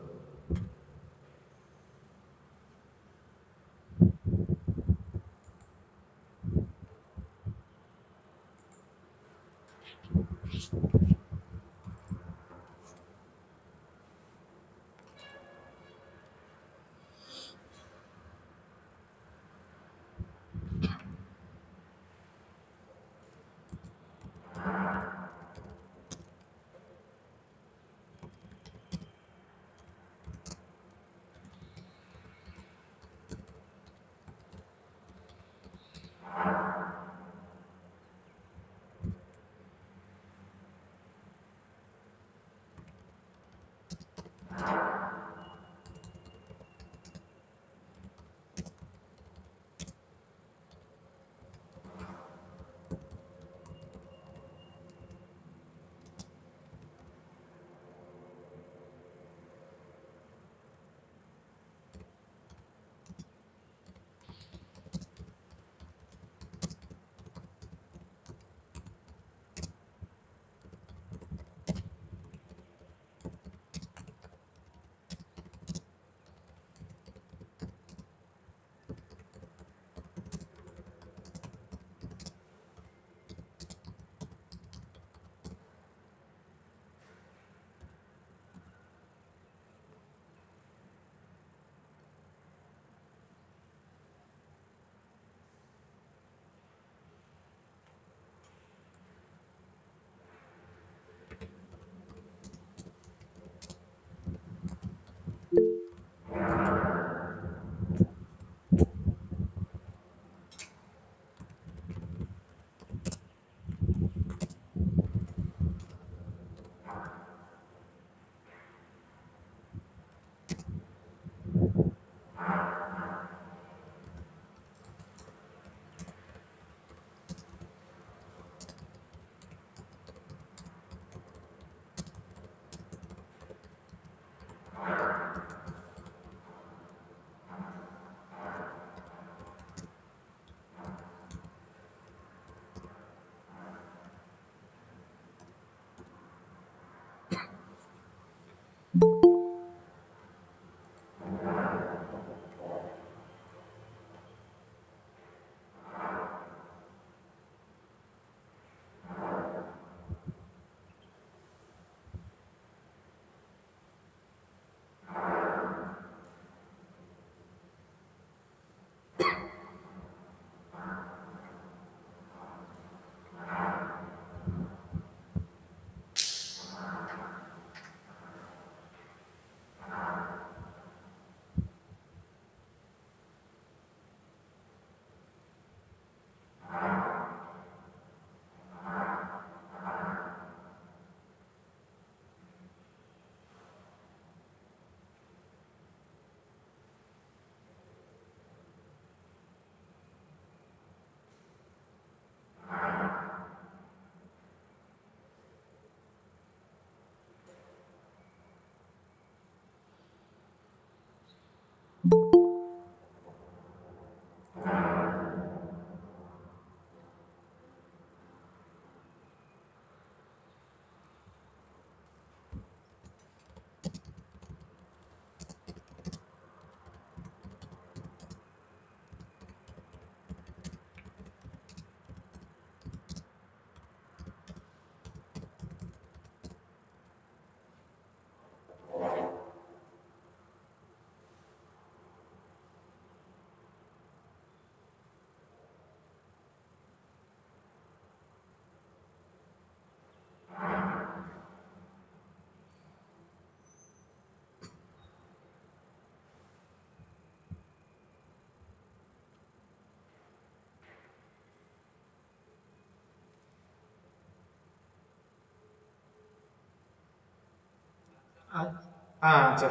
A: Ah, answer.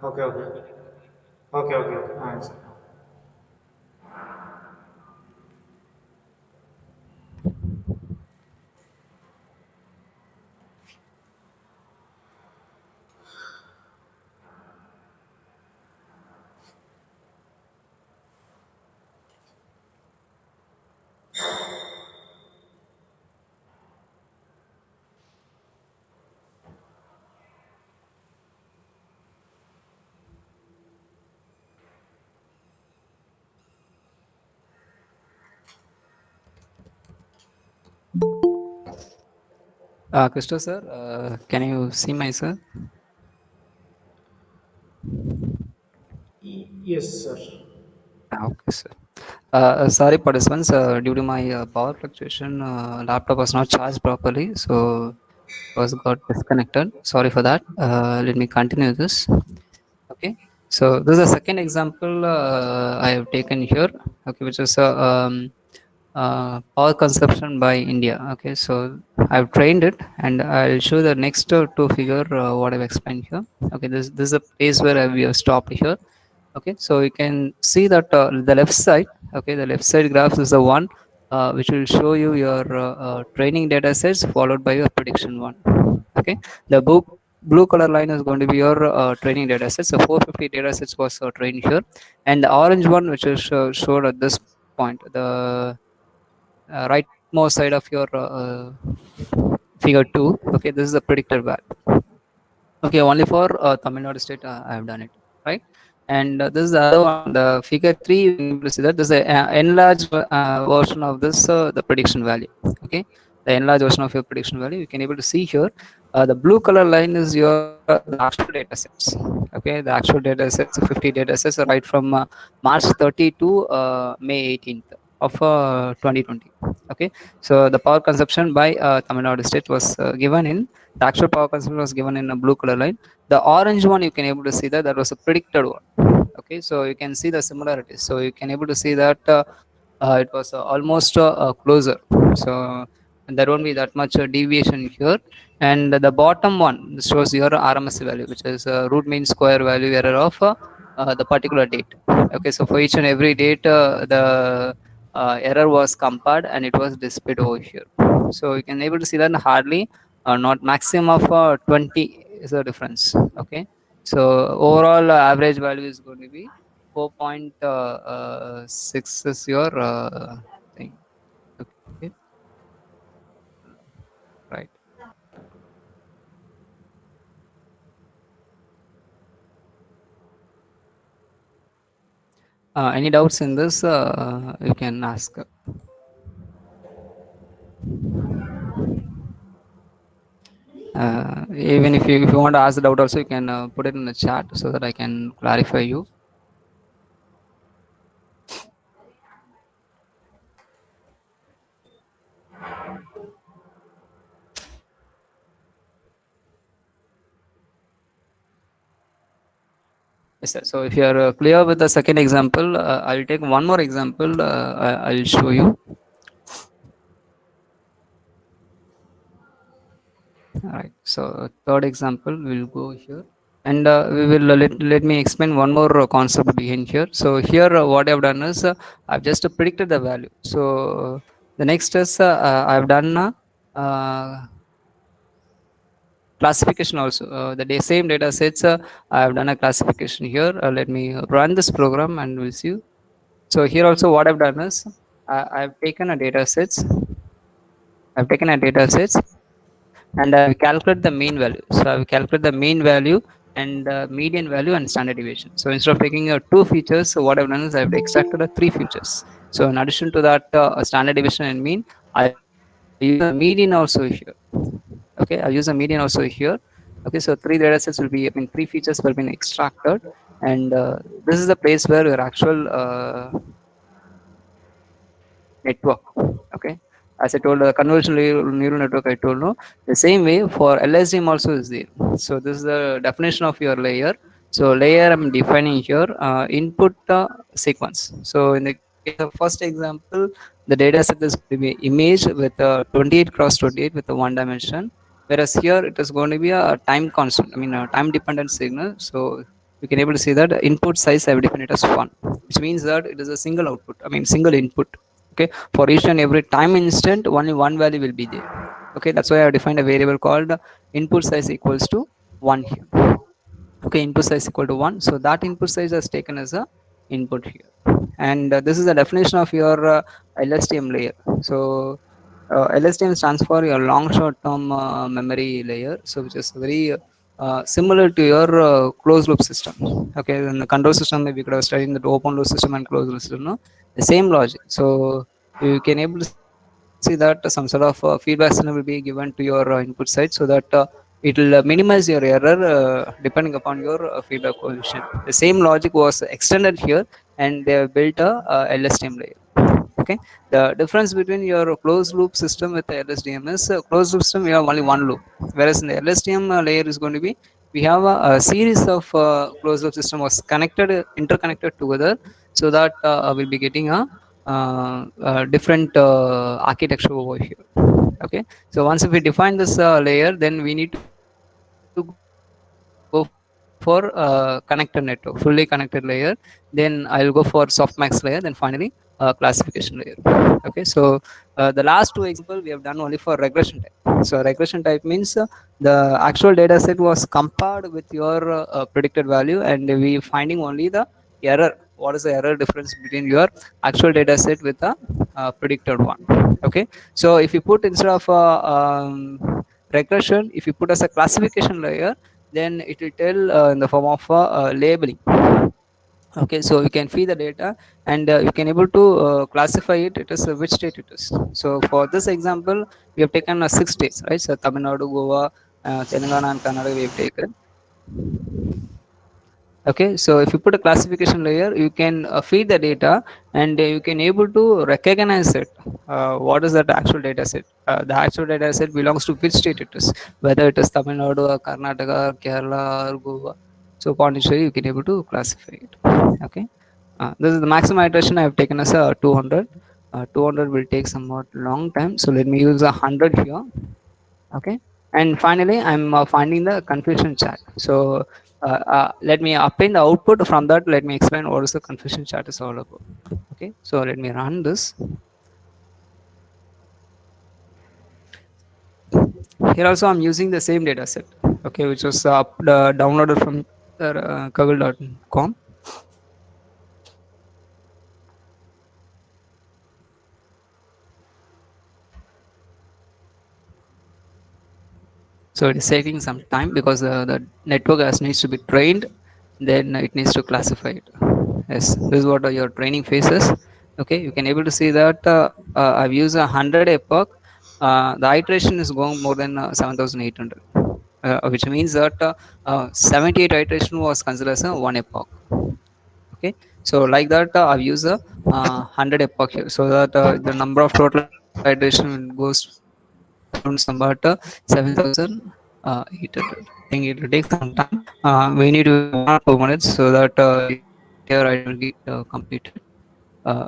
A: Okay, okay. Okay, okay, okay. Answer.
B: Krishna sir, can you see my sir?
A: Yes, sir.
B: Okay, sir. Sorry participants, due to my power fluctuation, laptop was not charged properly, so was got disconnected. Sorry for that. Let me continue this. Okay, so this is a second example I have taken here. Okay, which is power consumption by India. Okay, so I've trained it, and I'll show the next two figure what I've explained here. Okay, this is a place where we have stopped here. Okay, so you can see that the left side, okay, the left side graph is the one which will show you your training data sets followed by your prediction one. Okay, the blue color line is going to be your training data sets. So 450 data sets was trained here, and the orange one which is showed at this point, the rightmost side of your figure 2. Okay, this is the predictor value. Okay, only for Tamil Nadu state I have done it, right? And this is the other one, the figure 3. You can able to see that this is an enlarged version of this the prediction value. Okay, the enlarged version of your prediction value. You can able to see here. The blue color line is your the actual data sets. Okay, the actual data sets, 50 data sets, right from March 30 to May 18th of 2020. Okay, so the power consumption by Tamil Nadu state was given in the actual power consumption was given in a blue color line. The orange one, you can able to see that that was a predicted one. Okay, so you can see the similarities. So you can able to see that it was almost closer. So there won't be that much deviation here. And the bottom one shows your RMS value, which is root mean square value error of the particular date. Okay, so for each and every date, the error was compared and it was displayed over here. So you can able to see that hardly not maximum of 20 is the difference. Okay, so overall average value is going to be 4.6 is your thing. Okay, right. Any doubts in this? You can ask. Even if you want to ask the doubt also, you can put it in the chat so that I can clarify you. Yes, sir. So if you are clear with the second example, I'll take one more example. I'll show you. All right. So third example, we'll go here, and we will let me explain one more concept behind here. So here, what I've done is I've just predicted the value. So the next is I've done classification also. The same data sets, I have done a classification here. Let me run this program and we'll see. So here also what I've done is I've taken a data sets. I've taken a data sets and I calculate the mean value. So I will calculate the mean value and median value and standard deviation. So instead of taking two features, so what I've done is I've extracted three features. So in addition to that standard deviation and mean, I use the median also here. Okay, I'll use a median also here. Okay, so three data sets will be, I mean, three features will be extracted, and this is the place where your actual network. Okay, as I told, the convolutional neural network I told, no, the same way for LSTM also is there. So this is the definition of your layer. So layer I'm defining here input sequence. So in the case of first example, the data set is to be image with 28 cross 28 with a one dimension, whereas here it is going to be a time constant, I mean a time dependent signal. So you can able to see that input size I have defined it as 1, which means that it is a single output, I mean single input. Okay, for each and every time instant only one value will be there. Okay, that's why I have defined a variable called input size equals to 1 here. Okay, input size equal to 1, so that input size is taken as a input here. And this is the definition of your LSTM layer. So LSTM stands for your long short term memory layer, so which is very similar to your closed loop system. Okay, in the control system maybe we could have studied the open loop system and closed loop system, no? The same logic. So you can able to see that see that some sort of feedback signal will be given to your input side, so that it will minimize your error depending upon your feedback coefficient. The same logic was extended here, and they have built a LSTM layer. Okay, the difference between your closed loop system with the LSTM is closed loop system we have only one loop, whereas in the LSTM layer is going to be we have a series of closed loop system was connected interconnected together, so that we'll be getting a different architecture over here. Okay, so once if we define this layer, then we need to go for connector network, fully connected layer. Then I'll go for softmax layer, then finally classification layer. Okay, so the last two example we have done only for regression type. So regression type means the actual data set was compared with your predicted value, and we finding only the error. What is the error difference between your actual data set with the predicted one? Okay, so if you put instead of regression, if you put as a classification layer, then it will tell in the form of labeling. Okay, so you can feed the data, and you can able to classify it, it is which state it is. So for this example, we have taken 6 states, right? So Tamil Nadu, Goa, Telangana and Karnataka we have taken. Okay, so if you put a classification layer, you can feed the data, and you can able to recognize it. What is that actual data set? The actual data set belongs to which state it is, whether it is Tamil Nadu or Karnataka or Kerala or Goa. So Pondicherry, you can able to classify it. Okay, this is the maximum iteration I have taken as a 200. 200 will take somewhat long time, so let me use 100 here. Okay, and finally I'm finding the confusion chart. So let me append the output. From that, let me explain what is the confusion chart is all about. Okay, so let me run this. Here also I'm using the same data set, okay, which was downloaded from kaggle.com. So it is taking some time because the network has needs to be trained, then it needs to classify it. Yes, this is what are your training phases. Okay, you can able to see that I've used 100 epoch. The iteration is going more than 7800, which means that 78 iteration was considered as a one epoch. Okay, so like that I've used a 100 epoch here, so that the number of total iteration goes around somewhat 7800. I think it will take some time. We need to wait 1 or 2 minutes so that your entire item will get completed.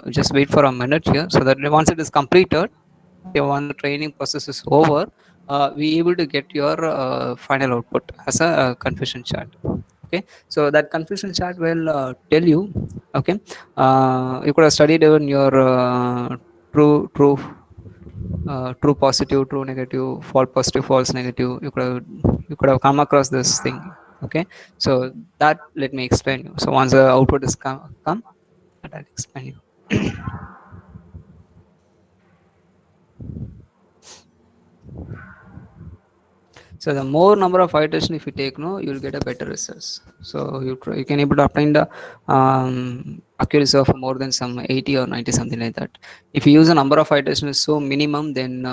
B: Just wait for a minute here, so that once it is completed, okay, once the training process is over, we able to get your final output as a confusion chart. Okay, so that confusion chart will tell you. Okay, you could have studied in your true true positive, true negative, false positive, false negative. You could have come across this thing. Okay, so that let me explain you. So once the output is come, that I'll explain you. So the more number of iteration if you take, no, you will get a better results. So you can able to obtain the accuracy of more than some 80 or 90, something like that. If you use a number of iteration is so minimum, then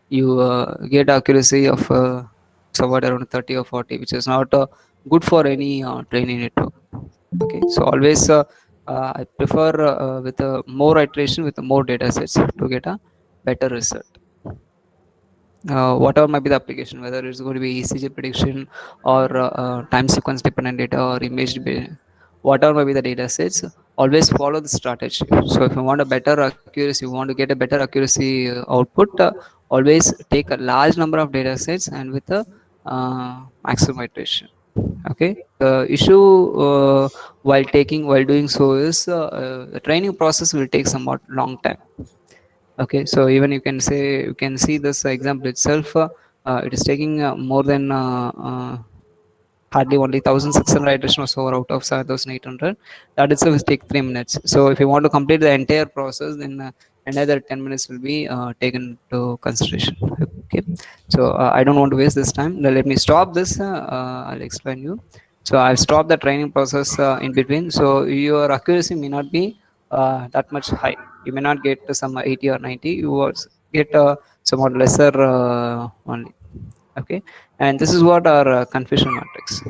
B: you get accuracy of somewhat around 30 or 40, which is not good for any training network. Okay, so always I prefer with more iteration with more data sets to get a better result. Whatever might be the application, whether it's going to be ECG prediction or time sequence dependent data or image whatever might be the data sets, always follow the strategy. So if you want a better accuracy, you want to get a better accuracy output, always take a large number of data sets and with a maximum iteration. Okay, the issue while doing so is the training process will take somewhat long time. Okay, so even you can see this example itself, it is taking more than hardly only 1600 iteration or so out of 7800. That itself will take 3 minutes. So if you want to complete the entire process, then another 10 minutes will be taken to consideration. Okay, so I don't want to waste this time. Now let me stop this. I'll explain you. So I'll stop the training process in between, so your accuracy may not be that much high. You may not get to some 80 or 90. get somewhat lesser only. Okay, and this is what our confusion matrix.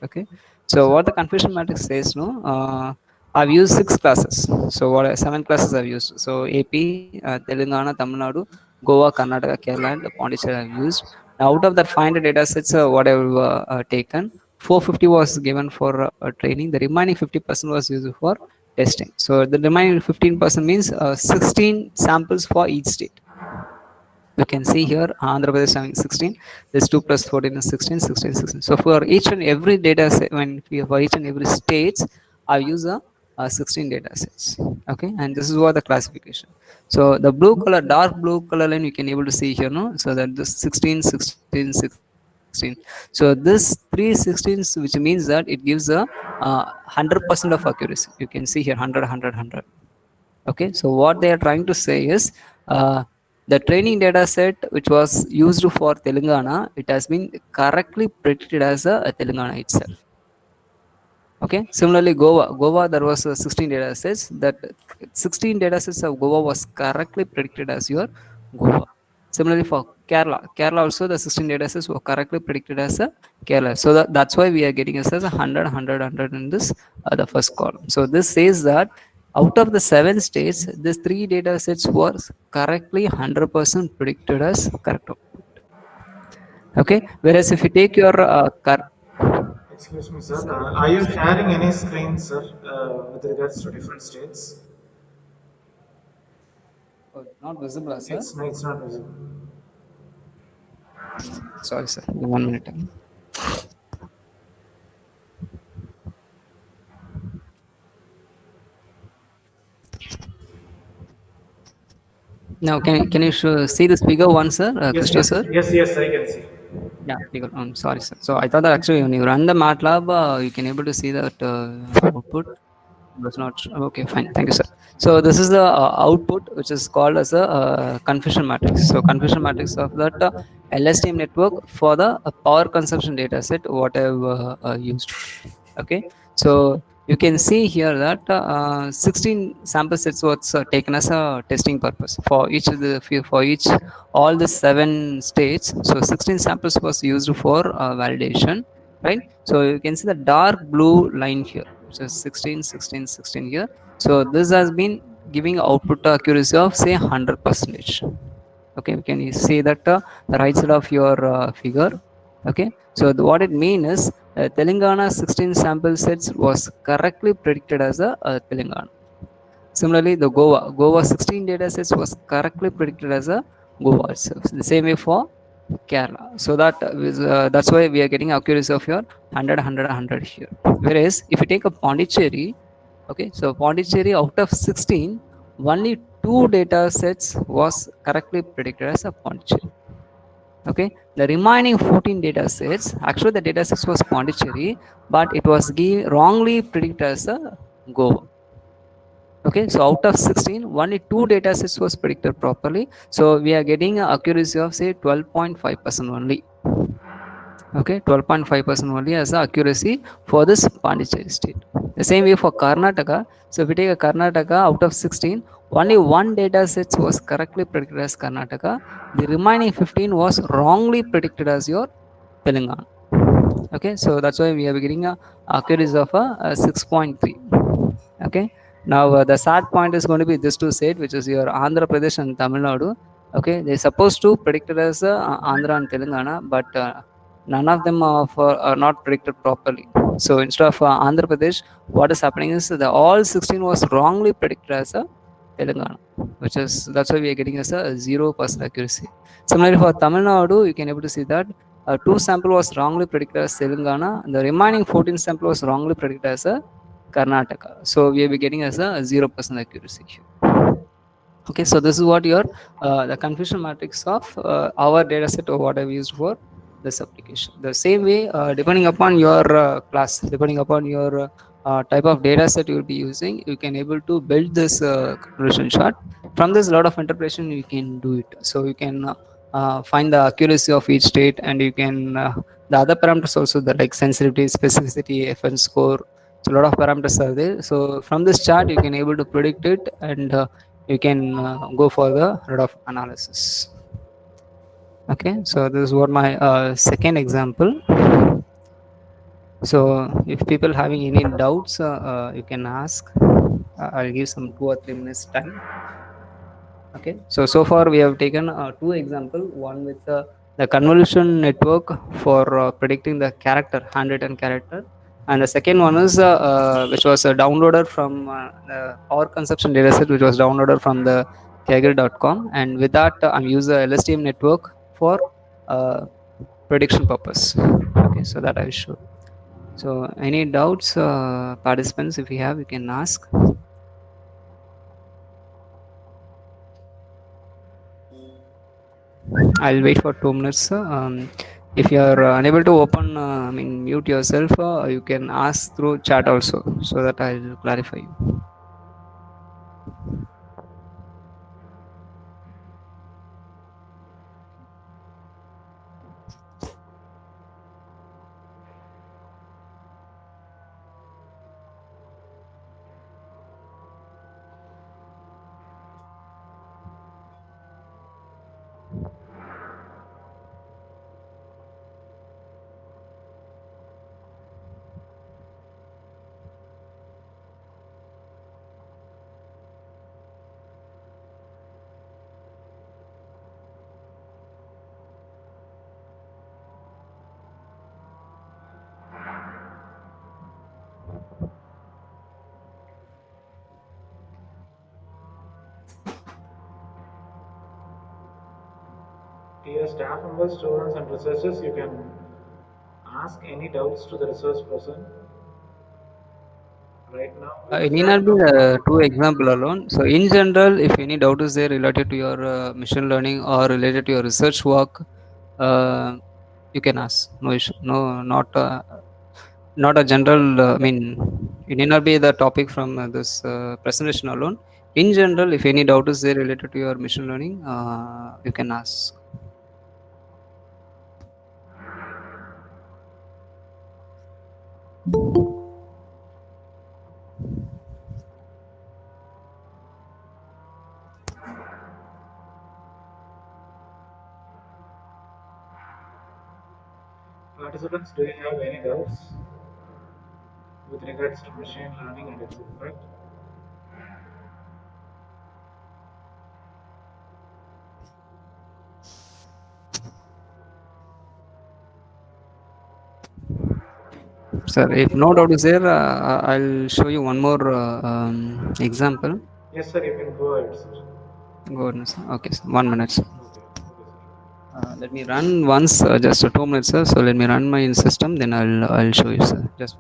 B: Okay, so what the confusion matrix says, no, I've used 6 classes. So what 7 classes I've used. So AP, Telangana, Tamil Nadu, Goa, Karnataka, Kerala, and Pondicherry I've used. Now, out of that 500 data sets, what I've taken, 450 was given for training. The remaining 50% was used for testing. So the remaining 15% means 16 samples for each state. You can see here Andhra Pradesh having 16. This 2 plus 14 is 16, 16, 16. So for each and every data set, for each and every states, I use a 16 data sets. Okay, and this is what the classification. So the blue color, dark blue color line, you can able to see here, no. So that this 16, 16, 16. So this 316, which means that it gives a 100% of accuracy. You can see here 100, 100, 100. Okay, so what they are trying to say is uh, the training data set which was used for Telangana, it has been correctly predicted as a Telangana itself. Okay, similarly Goa there was 16 data sets. That 16 data sets of Goa was correctly predicted as your Goa. Similarly for Kerala also the 16 data sets were correctly predicted as a Kerala. So that's why we are getting as a 100, 100, 100 in this the first column. So this says that out of the 7 states, these 3 data sets was correctly 100% predicted as correct output. Okay, whereas if you take your
A: Excuse me, sir. Are you sharing any screen, sir, with regards to different states?
B: not visible, sir.
A: It's not visible.
B: Sorry, sir. 1 minute. Now, can you see this figure one, sir,
A: Yes,
B: Krishna,
A: yes,
B: sir?
A: yes, I can see.
B: Yeah, figure. Sorry, sir. So I thought that actually when you run the MATLAB, you can able to see that output. Was not okay. Fine, thank you, sir. So this is the output, which is called as a confusion matrix. So confusion matrix of that LSTM network for the power consumption data set what I've used. Okay, so you can see here that 16 sample sets was taken as a testing purpose for each of the for each all the 7 states. So 16 samples was used for validation, right? So you can see the dark blue line here, which is 16, 16, 16 here. So this has been giving output accuracy of say 100%. Okay, can you see that the right side of your figure? Okay, so what it means is Telangana 16 sample sets was correctly predicted as a Telangana. Similarly, the Goa 16 data sets was correctly predicted as a Goa itself. The same way for Kerala. So that's why we are getting accuracy of your 100, 100, 100 here. Whereas if you take a Pondicherry, okay, so Pondicherry out of 16, only 2 data sets was correctly predicted as a Pondicherry. Okay, the remaining 14 data sets, actually the data sets was Pondicherry, but it was wrongly predicted as a Goa. Okay, so out of 16, only 2 data sets was predicted properly. So we are getting an accuracy of say 12.5% only. Okay, 12.5% only as the accuracy for this Pondicherry state. The same way for Karnataka. So if we take a Karnataka out of 16, only 1 data set was correctly predicted as Karnataka. The remaining 15 was wrongly predicted as your Telangana. Okay, so that's why we are getting a accuracy of a 6.3. Okay, now the sad point is going to be this two state, which is your Andhra Pradesh and Tamil Nadu. Okay, they're supposed to predict it as Andhra and Telangana, but none of them are not predicted properly. So instead of Andhra Pradesh, what is happening is the all 16 was wrongly predicted as a Telangana, which is that's why we are getting as a 0% accuracy. Similarly for Tamil Nadu, you can able to see that 2 sample was wrongly predicted as Telangana, and the remaining 14 sample was wrongly predicted as a Karnataka. So we will be getting as a 0% accuracy here. Okay, so this is what your the confusion matrix of our data set or what I've used for this application. The same way, depending upon your class, depending upon your type of data set you will be using, you can able to build this conversion chart. From this, a lot of interpretation you can do it. So you can find the accuracy of each state, and you can the other parameters also, the like sensitivity, specificity, FN score. So a lot of parameters are there. So from this chart, you can able to predict it, and you can go for the route of analysis. Okay, so this is what my second example. So if people having any doubts, you can ask. I'll give some 2 or 3 minutes time. Okay, so far we have taken two example, one with the convolution network for predicting the character, handwritten character, and the second one is which was downloaded from the power consumption dataset, which was downloaded from the kaggle.com, and with that I'm use the LSTM network for uh, prediction purpose. Okay, so that I will show. So any doubts, participants, if you have, you can ask. I'll wait for 2 minutes. If you are unable to open, I mean, mute yourself, you can ask through chat also, so that I'll clarify you.
A: Dear staff members, students, and researchers, you can ask any doubts to the research person. Right now, we
B: It
A: will
B: need
A: start
B: not be
A: from
B: two example alone. So in general, if any doubt is there related to your machine learning or related to your research work, uh, you can ask. No issue. No, not a general. I mean, it need not be the topic from this presentation alone. In general, if any doubt is there related to your machine learning, you can ask.
A: participants. Do you have any doubts with regards to machine learning and its impact?
B: Sir, if no doubt is there, I'll show you one more example.
A: Yes, sir. You can go ahead, sir.
B: Go on, sir. Okay, sir. 1 minute, sir.
A: Okay,
B: Let me run once, just 2 minutes, sir. So let me run my system, then I'll show you, sir. Just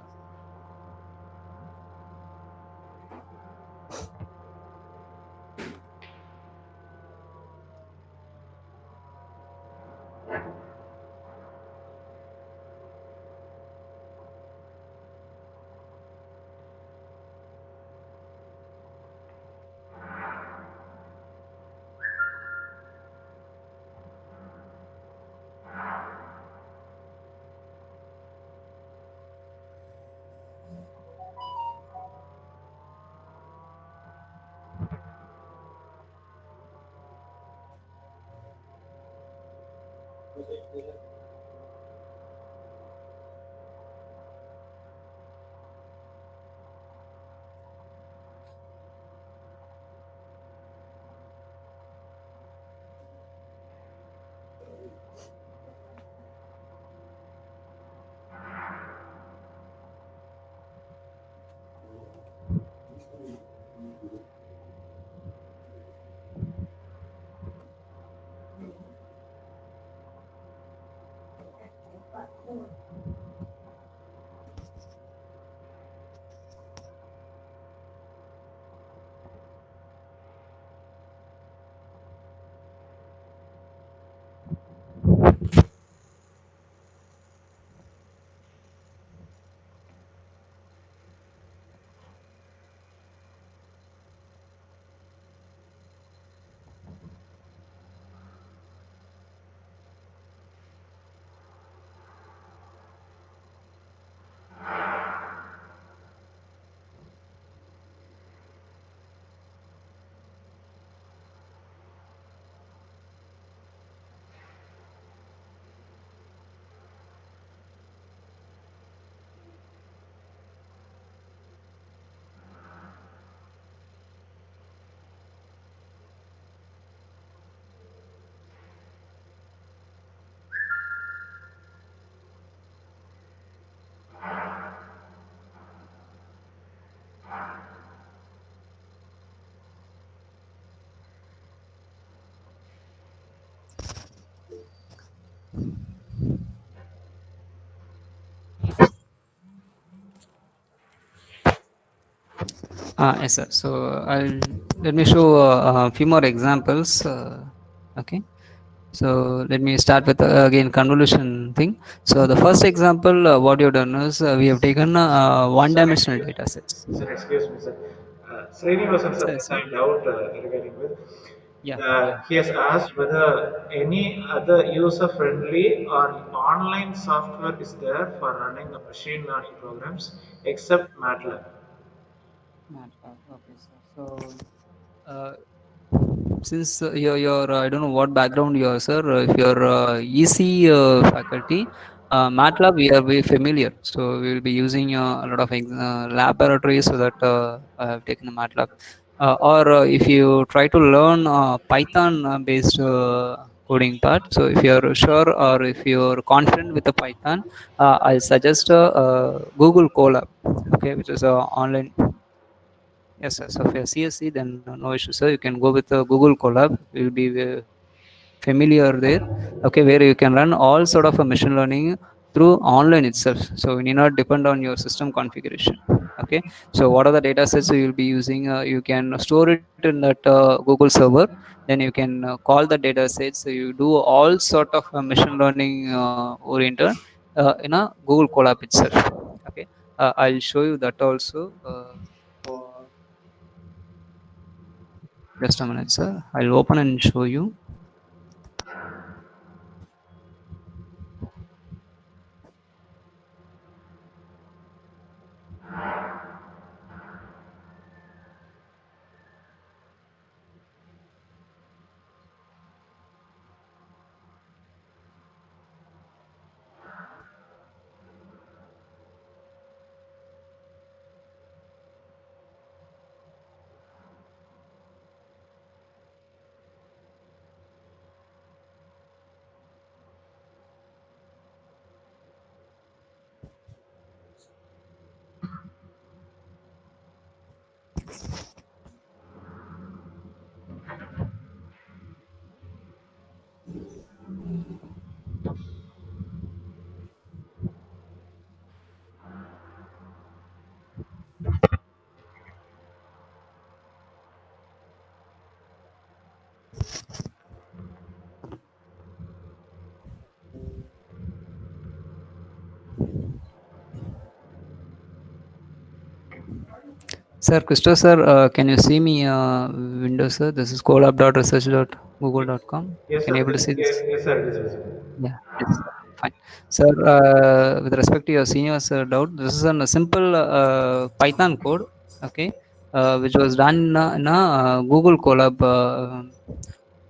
B: Yes, sir. So I'll let me show a few more examples. Okay. So let me start with again convolution thing. So the first example, what you've done is we have taken
A: Sir,
B: one-dimensional
A: excuse
B: data sets.
A: me. Sir, excuse me, sir. Srinivasan sir
B: So,
A: has
B: so
A: a doubt regarding with.
B: yeah, yeah.
A: He has asked whether any other user-friendly or online software is there for running the machine learning programs except MATLAB.
B: MATLAB. Okay, sir. So uh, since you're I don't know what background you are, sir. If you're EC faculty, MATLAB we are very familiar. So we will be using a lot of laboratories so that I have taken a MATLAB. Or if you try to learn Python based coding part, so if you're sure or if you're confident with the Python, I'll suggest Google Colab, okay, which is a online. Yes, sir. So if you're CSC, then no issue, sir. You can go with Google Colab. You'll be familiar there. Okay, where you can run all sort of a machine learning through online itself. So you need not depend on your system configuration. Okay. So what are the data sets you'll be using? You can store it in that Google server. Then you can call the data sets. So you do all sort of machine learning oriented in a Google Colab itself. Okay. I'll show you that also. For just a minute, sir. I'll open and show you. Sir, Christo sir, can you see me window, sir? This is colab.research.google.com.
A: Yes,
B: Can you
A: sir.
B: able to see
A: Yes,
B: this?
A: yes, sir. It is visible.
B: Yeah, yes, sir. Fine. Sir, with respect to your senior's doubt, this is a simple Python code, okay, which was done in a Google Colab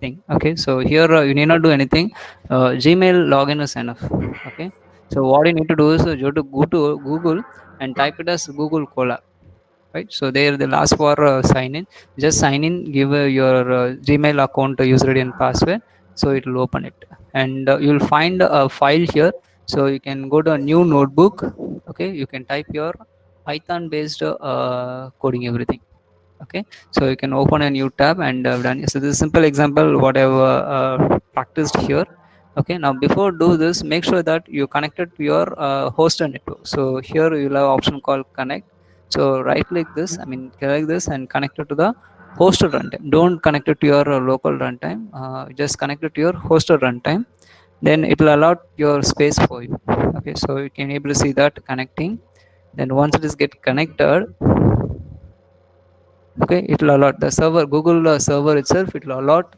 B: thing. Okay, so here you need not do anything. Gmail login is enough. Okay, so what you need to do is you have to go to Google and type it as Google Colab, right? So there the last for sign in, just sign in, give your Gmail account user ID and password, so it will open it, and you will find a file here. So you can go to a new notebook. Okay, you can type your Python based coding everything. Okay, so you can open a new tab and done. So this is simple example what I've practiced here. Okay, now before do this, make sure that you connected to your hosted network. So here you'll have option called connect. So right click this, I mean click this and connect it to the hosted runtime. Don't connect it to your local runtime, just connect it to your hosted runtime. Then it will allow your space for you. Okay, so you can able to see that connecting. Then once it is get connected, okay, it will allot the server, Google server itself, it will allot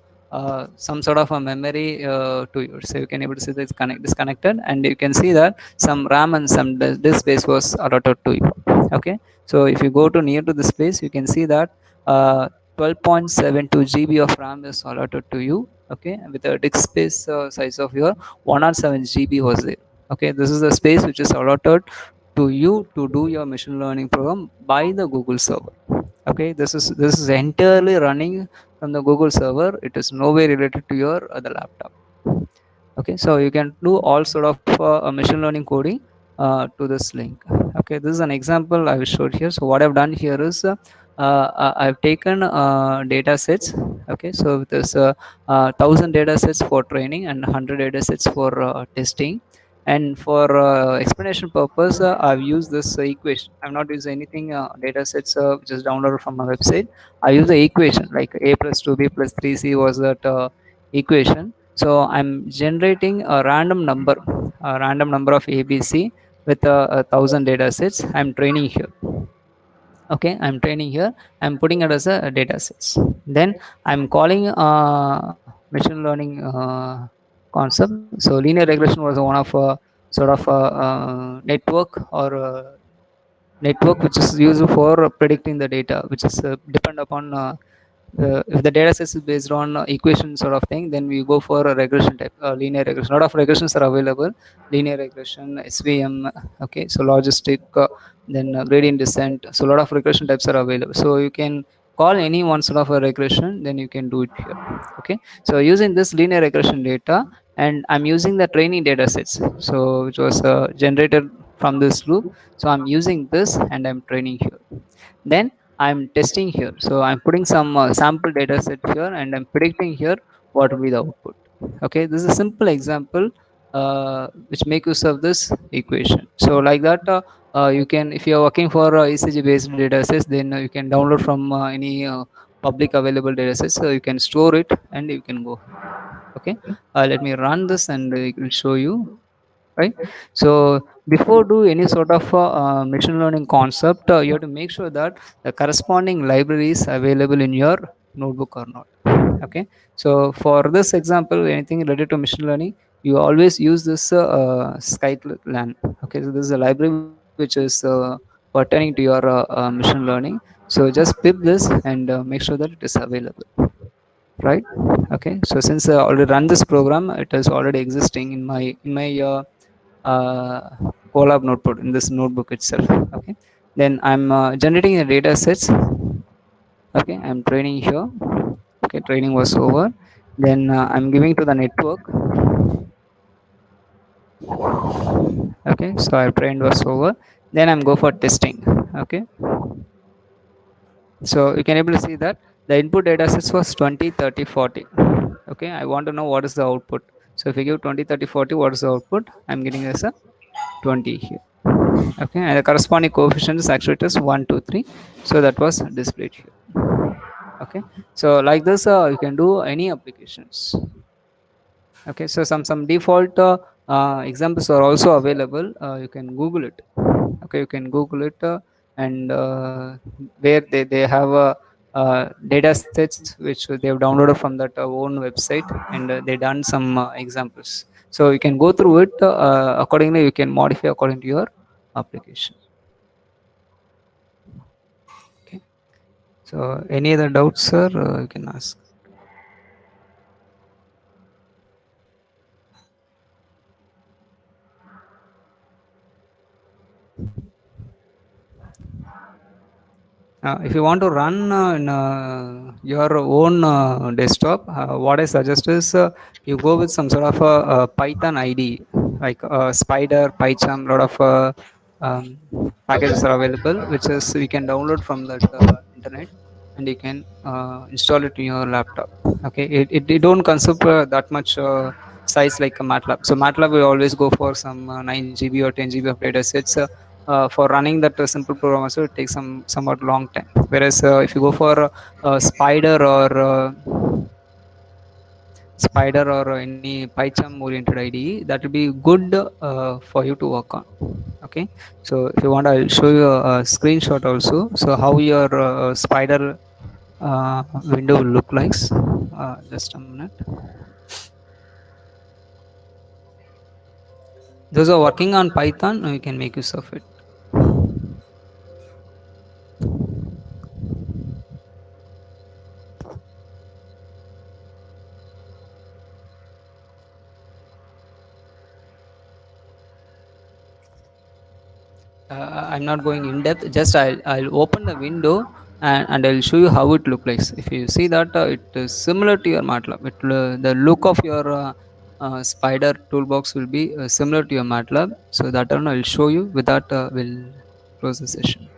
B: some sort of a memory to you. So you can able to see this connect disconnected, and you can see that some RAM and some disk space was allotted to you. Okay, so if you go to near to the space, you can see that 12.72 GB of RAM is allotted to you. Okay, and with the disk space size of your 107 GB was there. Okay, this is the space which is allotted to you to do your machine learning program by the Google server. Okay, this is entirely running from the Google server. It is no way related to your other laptop. Okay, so you can do all sort of machine learning coding to this link. Okay, this is an example I showed here. So what I've done here is I've taken data sets. Okay, so there's 1000 data sets for training and 100 data sets for testing. And for explanation purpose, I've used this equation. I've not used anything data sets which is downloaded from a website. I use the equation like a plus 2b plus 3c was that equation. So I'm generating a random number of ABC with 1,000 data sets. I'm training here. Okay, I'm training here. I'm putting it as a data sets. Then I'm calling machine learning concept. So linear regression was one of sort of network or network which is used for predicting the data, which is depend upon if the data set is based on equation sort of thing, then we go for a regression type, linear regression. A lot of regressions are available: linear regression, SVM. Okay, so logistic, then gradient descent. So a lot of regression types are available. So you can call any one sort of a regression, then you can do it here. Okay, so using this linear regression data, and I'm using the training data sets, so which was generated from this loop. So I'm using this and I'm training here. Then I'm testing here. So I'm putting some sample data set here and I'm predicting here what will be the output. Okay, this is a simple example which make use of this equation. So like that, you can, if you are working for ECG based data sets, then you can download from any public available data sets. So you can store it and you can go ahead. Okay, let me run this and it will show you, right? So before do any sort of machine learning concept, you have to make sure that the corresponding library is available in your notebook or not. Okay, so for this example, anything related to machine learning, you always use this Skyline. Okay, so this is a library which is pertaining to your machine learning. So just pip this and make sure that it is available, right? Okay, so since I already run this program, it is already existing in my uh, Colab notebook, in this notebook itself. Okay, then I'm generating the data sets. Okay, I'm training here. Okay, training was over. Then I'm giving to the network. Okay, so I've trained was over. Then I'm go for testing. Okay, so you can able to see that the input data sets was 20, 30, 40. Okay, I want to know what is the output. So if you give 20, 30, 40, what is the output? I'm getting as a 20 here. Okay, and the corresponding coefficient is actually it is 1, 2, 3. So that was displayed here. Okay, so like this you can do any applications. Okay, so some default examples are also available. You can google it. Okay, you can google it, and where they have data sets which they have downloaded from that own website, and they done some examples. So you can go through it, accordingly you can modify according to your application. Okay, so any other doubts, sir, you can ask. If you want to run in your own desktop, what I suggest is you go with some sort of a Python IDE, like Spider, PyCharm. A lot of packages are available, which is you can download from that internet, and you can install it in your laptop. Okay, it don't consume that much size like a MATLAB. So MATLAB we always go for some 9 GB or 10 GB of data sets. For running that simple program also it takes some somewhat long time, whereas if you go for spider or any PyCharm oriented IDE, that will be good for you to work on. Okay, so if you want, I'll show you a screenshot also, so how your spider window will look like. Just a minute. Those who are working on Python, you can make use of it. I'm not going in depth. Just I'll open the window, and I'll show you how it looks like. If you see that it is similar to your MATLAB, the look of your Spider toolbox will be similar to your MATLAB. So that one I'll show you. With that, we'll close the session.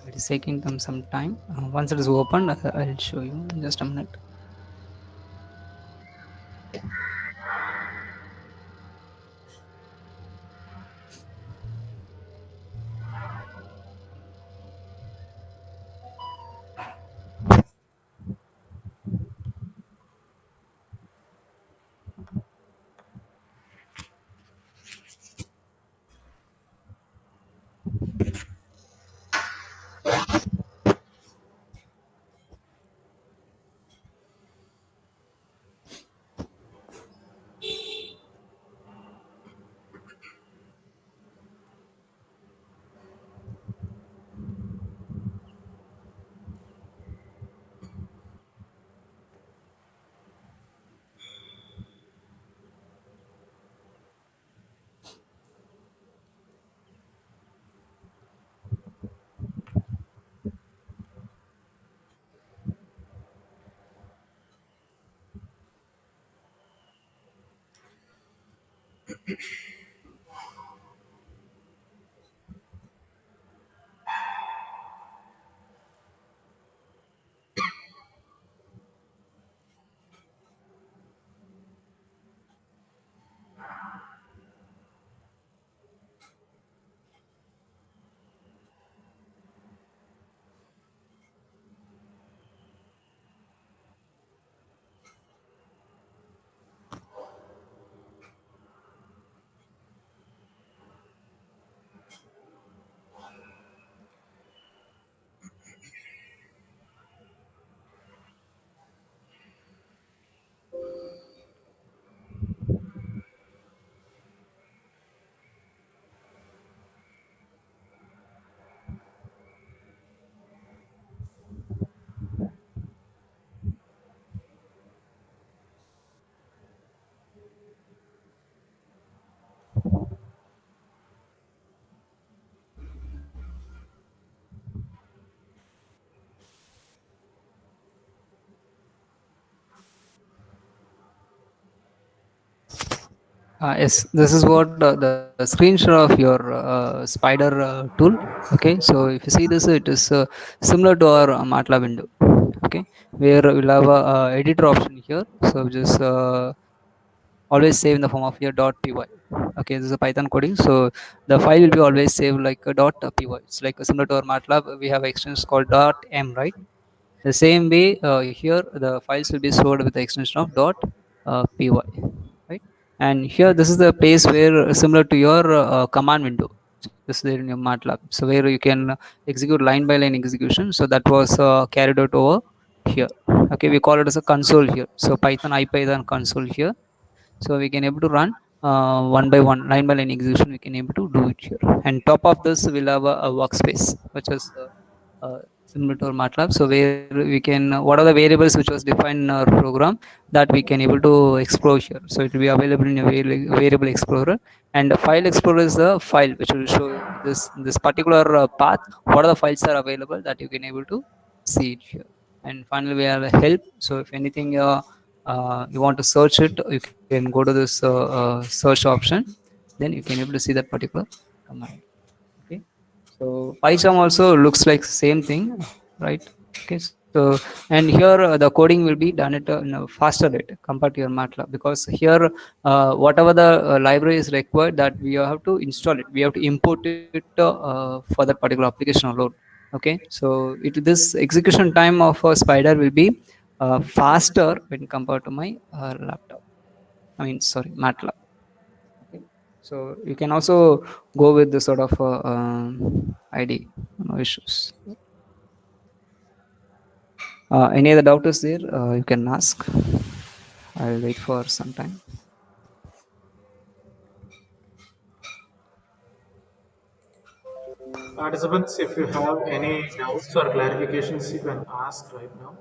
B: It is taking them some time. Once it is opened, I'll show you in just a minute. Yes, this is what the screenshot of your Spider tool. Okay, so if you see this, it is similar to our MATLAB window. Okay, where we'll have a editor option here. So just always save in the form of your .py. Okay, this is a Python coding, so the file will be always saved like a .py. It's like similar to our MATLAB. We have extensions called .m, right? The same way here the files will be stored with the extension of .py, right? And here this is the place where similar to your command window, just there in your MATLAB. So where you can execute line by line execution. So that was carried out over here. Okay, we call it as a console here. So Python IPython console here. So we can able to run one by one line by line execution. We can able to do it here. And top of this we'll have a workspace which is similar to our MATLAB. So where we can what are the variables which was defined in our program that we can able to explore here. So it will be available in a variable explorer, and file explorer is the file which will show this particular path. What are the files are available that you can able to see it here. And finally we have a help. So if anything you want to search it, you can go to this search option. Then you can able to see that particular command. Okay, so PyCharm also looks like same thing, right? Okay, so and here the coding will be done at a faster rate compared to your MATLAB, because here whatever the library is required, that we have to install it, we have to import it for that particular application alone. Okay, so this execution time of a Spider will be faster when compared to my laptop. I mean, sorry, MATLAB. Okay, so you can also go with this sort of ID, no issues. Any other doubt is there, you can ask. I'll wait for some time.
A: Participants, if you have any doubts or clarifications, you can ask right now.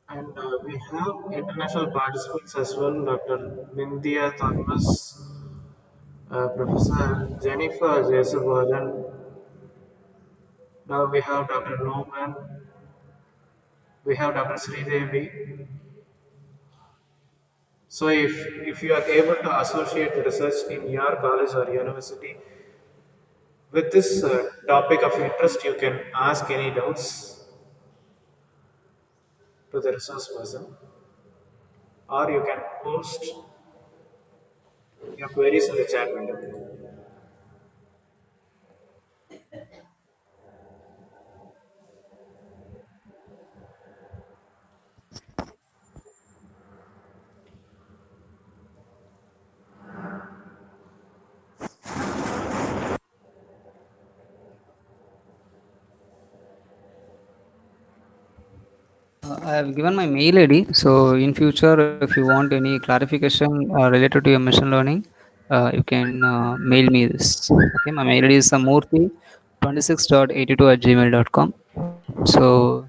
A: And we have international participants as well, Dr. Nindya Thomas, Professor Jennifer Jesubodhan. Now we have Dr. Norman, we have Dr. Sridevi. So if you are able to associate research in your college or university, With this topic of interest, you can ask any doubts to the resource person, or you can post your queries in the chat window.
B: I have given my mail ID. So in future, if you want any clarification related to your machine learning, you can mail me this. Okay, my mail ID is samurthy26.82@gmail.com. So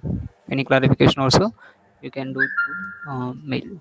B: any clarification also, you can do through mail.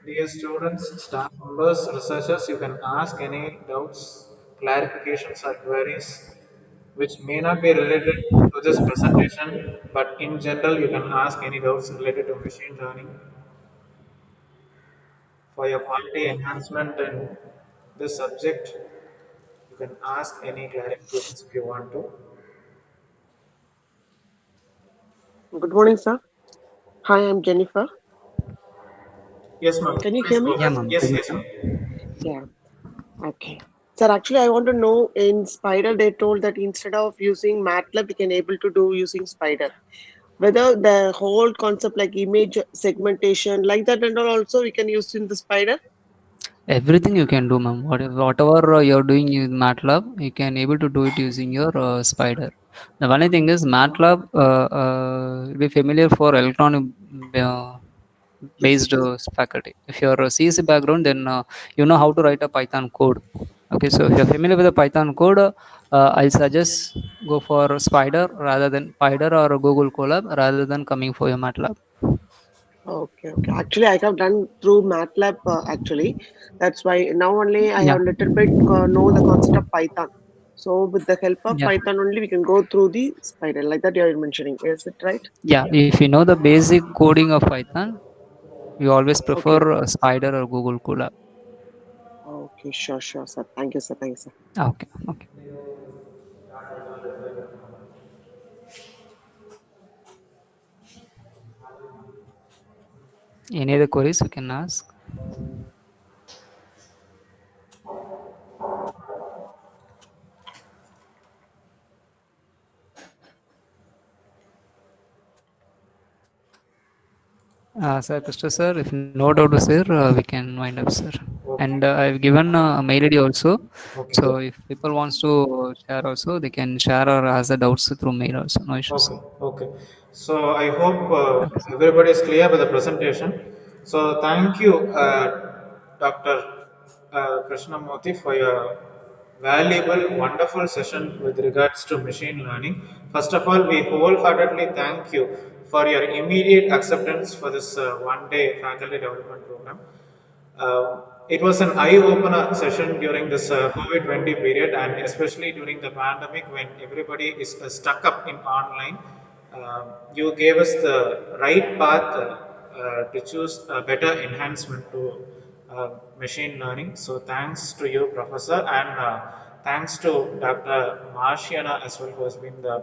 A: Dear students, staff members, researchers, you can ask any doubts, clarifications, or queries which may not be related to this presentation, but in general, you can ask any doubts related to machine learning for your quality enhancement in this subject. You can ask any clarifications if you want to.
C: Good morning, sir. Hi, I'm Jennifer.
A: Yes, ma'am.
C: Can you
A: Please
C: hear
A: go
C: me?
B: Yeah,
A: ahead.
B: ma'am.
A: Yes,
B: Tell me,
A: yes,
B: sir.
A: ma'am.
C: Yeah. Okay. Sir, actually, I want to know in Spider, they told that instead of using MATLAB, we can able to do using Spider. Whether the whole concept like image segmentation, like that and all also we can use in the Spider.
B: Everything you can do, ma'am. Whatever you're doing in MATLAB, you can able to do it using your Spider. The funny thing is, MATLAB be familiar for electronic uh,
C: Yes,
B: based
C: yes.
B: faculty. If you're a CSC background, then you know how to write a Python code. Okay, so if you're familiar with the Python code, I'll suggest go for Spider rather than Pyder or Google Colab rather than coming for your MATLAB.
C: Okay, okay. Actually, I have done through MATLAB actually. That's why now only I
B: Yeah,
C: have little bit know the concept of Python. So with the help of
B: yeah,
C: Python only, we can go through the Spider like that you are mentioning. Is it right?
B: yeah. If you know the basic coding of Python, you always
C: Okay.
B: prefer Spider or Google Colab.
C: Okay, sure, sure, sir. Thank you, sir. Thank you, sir.
B: Okay, okay. Any other queries you can ask? Sir, Krishna sir, if no doubt, sir, we can wind up, sir.
A: Okay.
B: And I've given a mail ID also.
A: Okay.
B: So if people wants to share also, they can share or ask the doubts through mail also. No issues.
A: Okay, okay. So I hope everybody is clear with the presentation. So thank you, Dr. Krishnamurthy, for your valuable, wonderful session with regards to machine learning. First of all, we wholeheartedly thank you for your immediate acceptance for this one-day faculty development program. It was an eye-opener session during this COVID-20 period, and especially during the pandemic when everybody is stuck up in online. You gave us the right path to choose a better enhancement to machine learning. So thanks to you, Professor, and thanks to Dr. Marciana as well, who has been the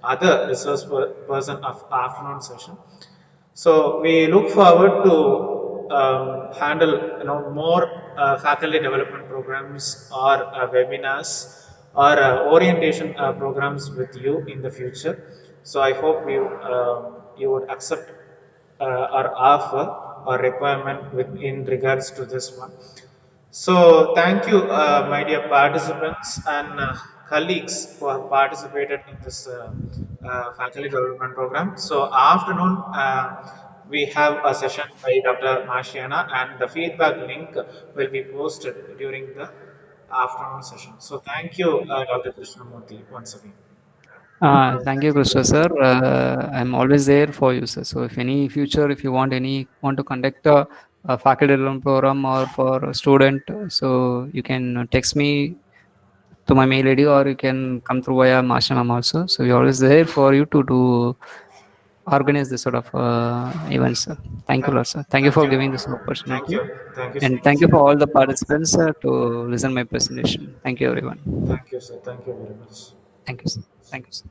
A: other resource person of afternoon session. So we look forward to handle more faculty development programs or webinars or orientation programs with you in the future. So I hope you would accept our offer or requirement in regards to this one. So thank you, my dear participants and colleagues who have participated in this faculty development program. So afternoon, we have a session by Dr. Mashiana, and the feedback link will be posted during the afternoon session. So thank you, Dr. Krishnamurthy, once again.
B: Thank you, Krishna sir. I'm always there for you, sir. So if any future, if you want to conduct a faculty development program or for a student, so you can text me to my mail ID or you can come through via Mashanam also. So we're always there for you to do organize this sort of events, sir. Thank you,
A: Thank,
B: Lord, sir. Thank you
A: thank
B: for
A: you.
B: giving this
A: Thank
B: opportunity.
A: you. Thank you so
B: And thank
A: much.
B: you for all the participants to listen my presentation. Thank you, everyone.
A: Thank you, sir. Thank you very much.
B: Thank you, sir. Thank you, sir.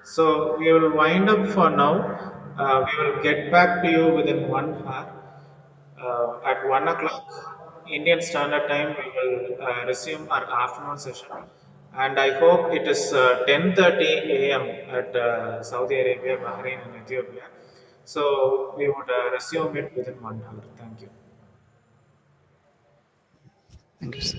A: So we will wind up for now. We will get back to you within 1 hour. At 1 o'clock Indian Standard Time, we will resume our afternoon session. And I hope it is 10:30 a.m. at Saudi Arabia, Bahrain, and Ethiopia. So we would resume it within 1 hour. Thank you.
B: Thank you, sir.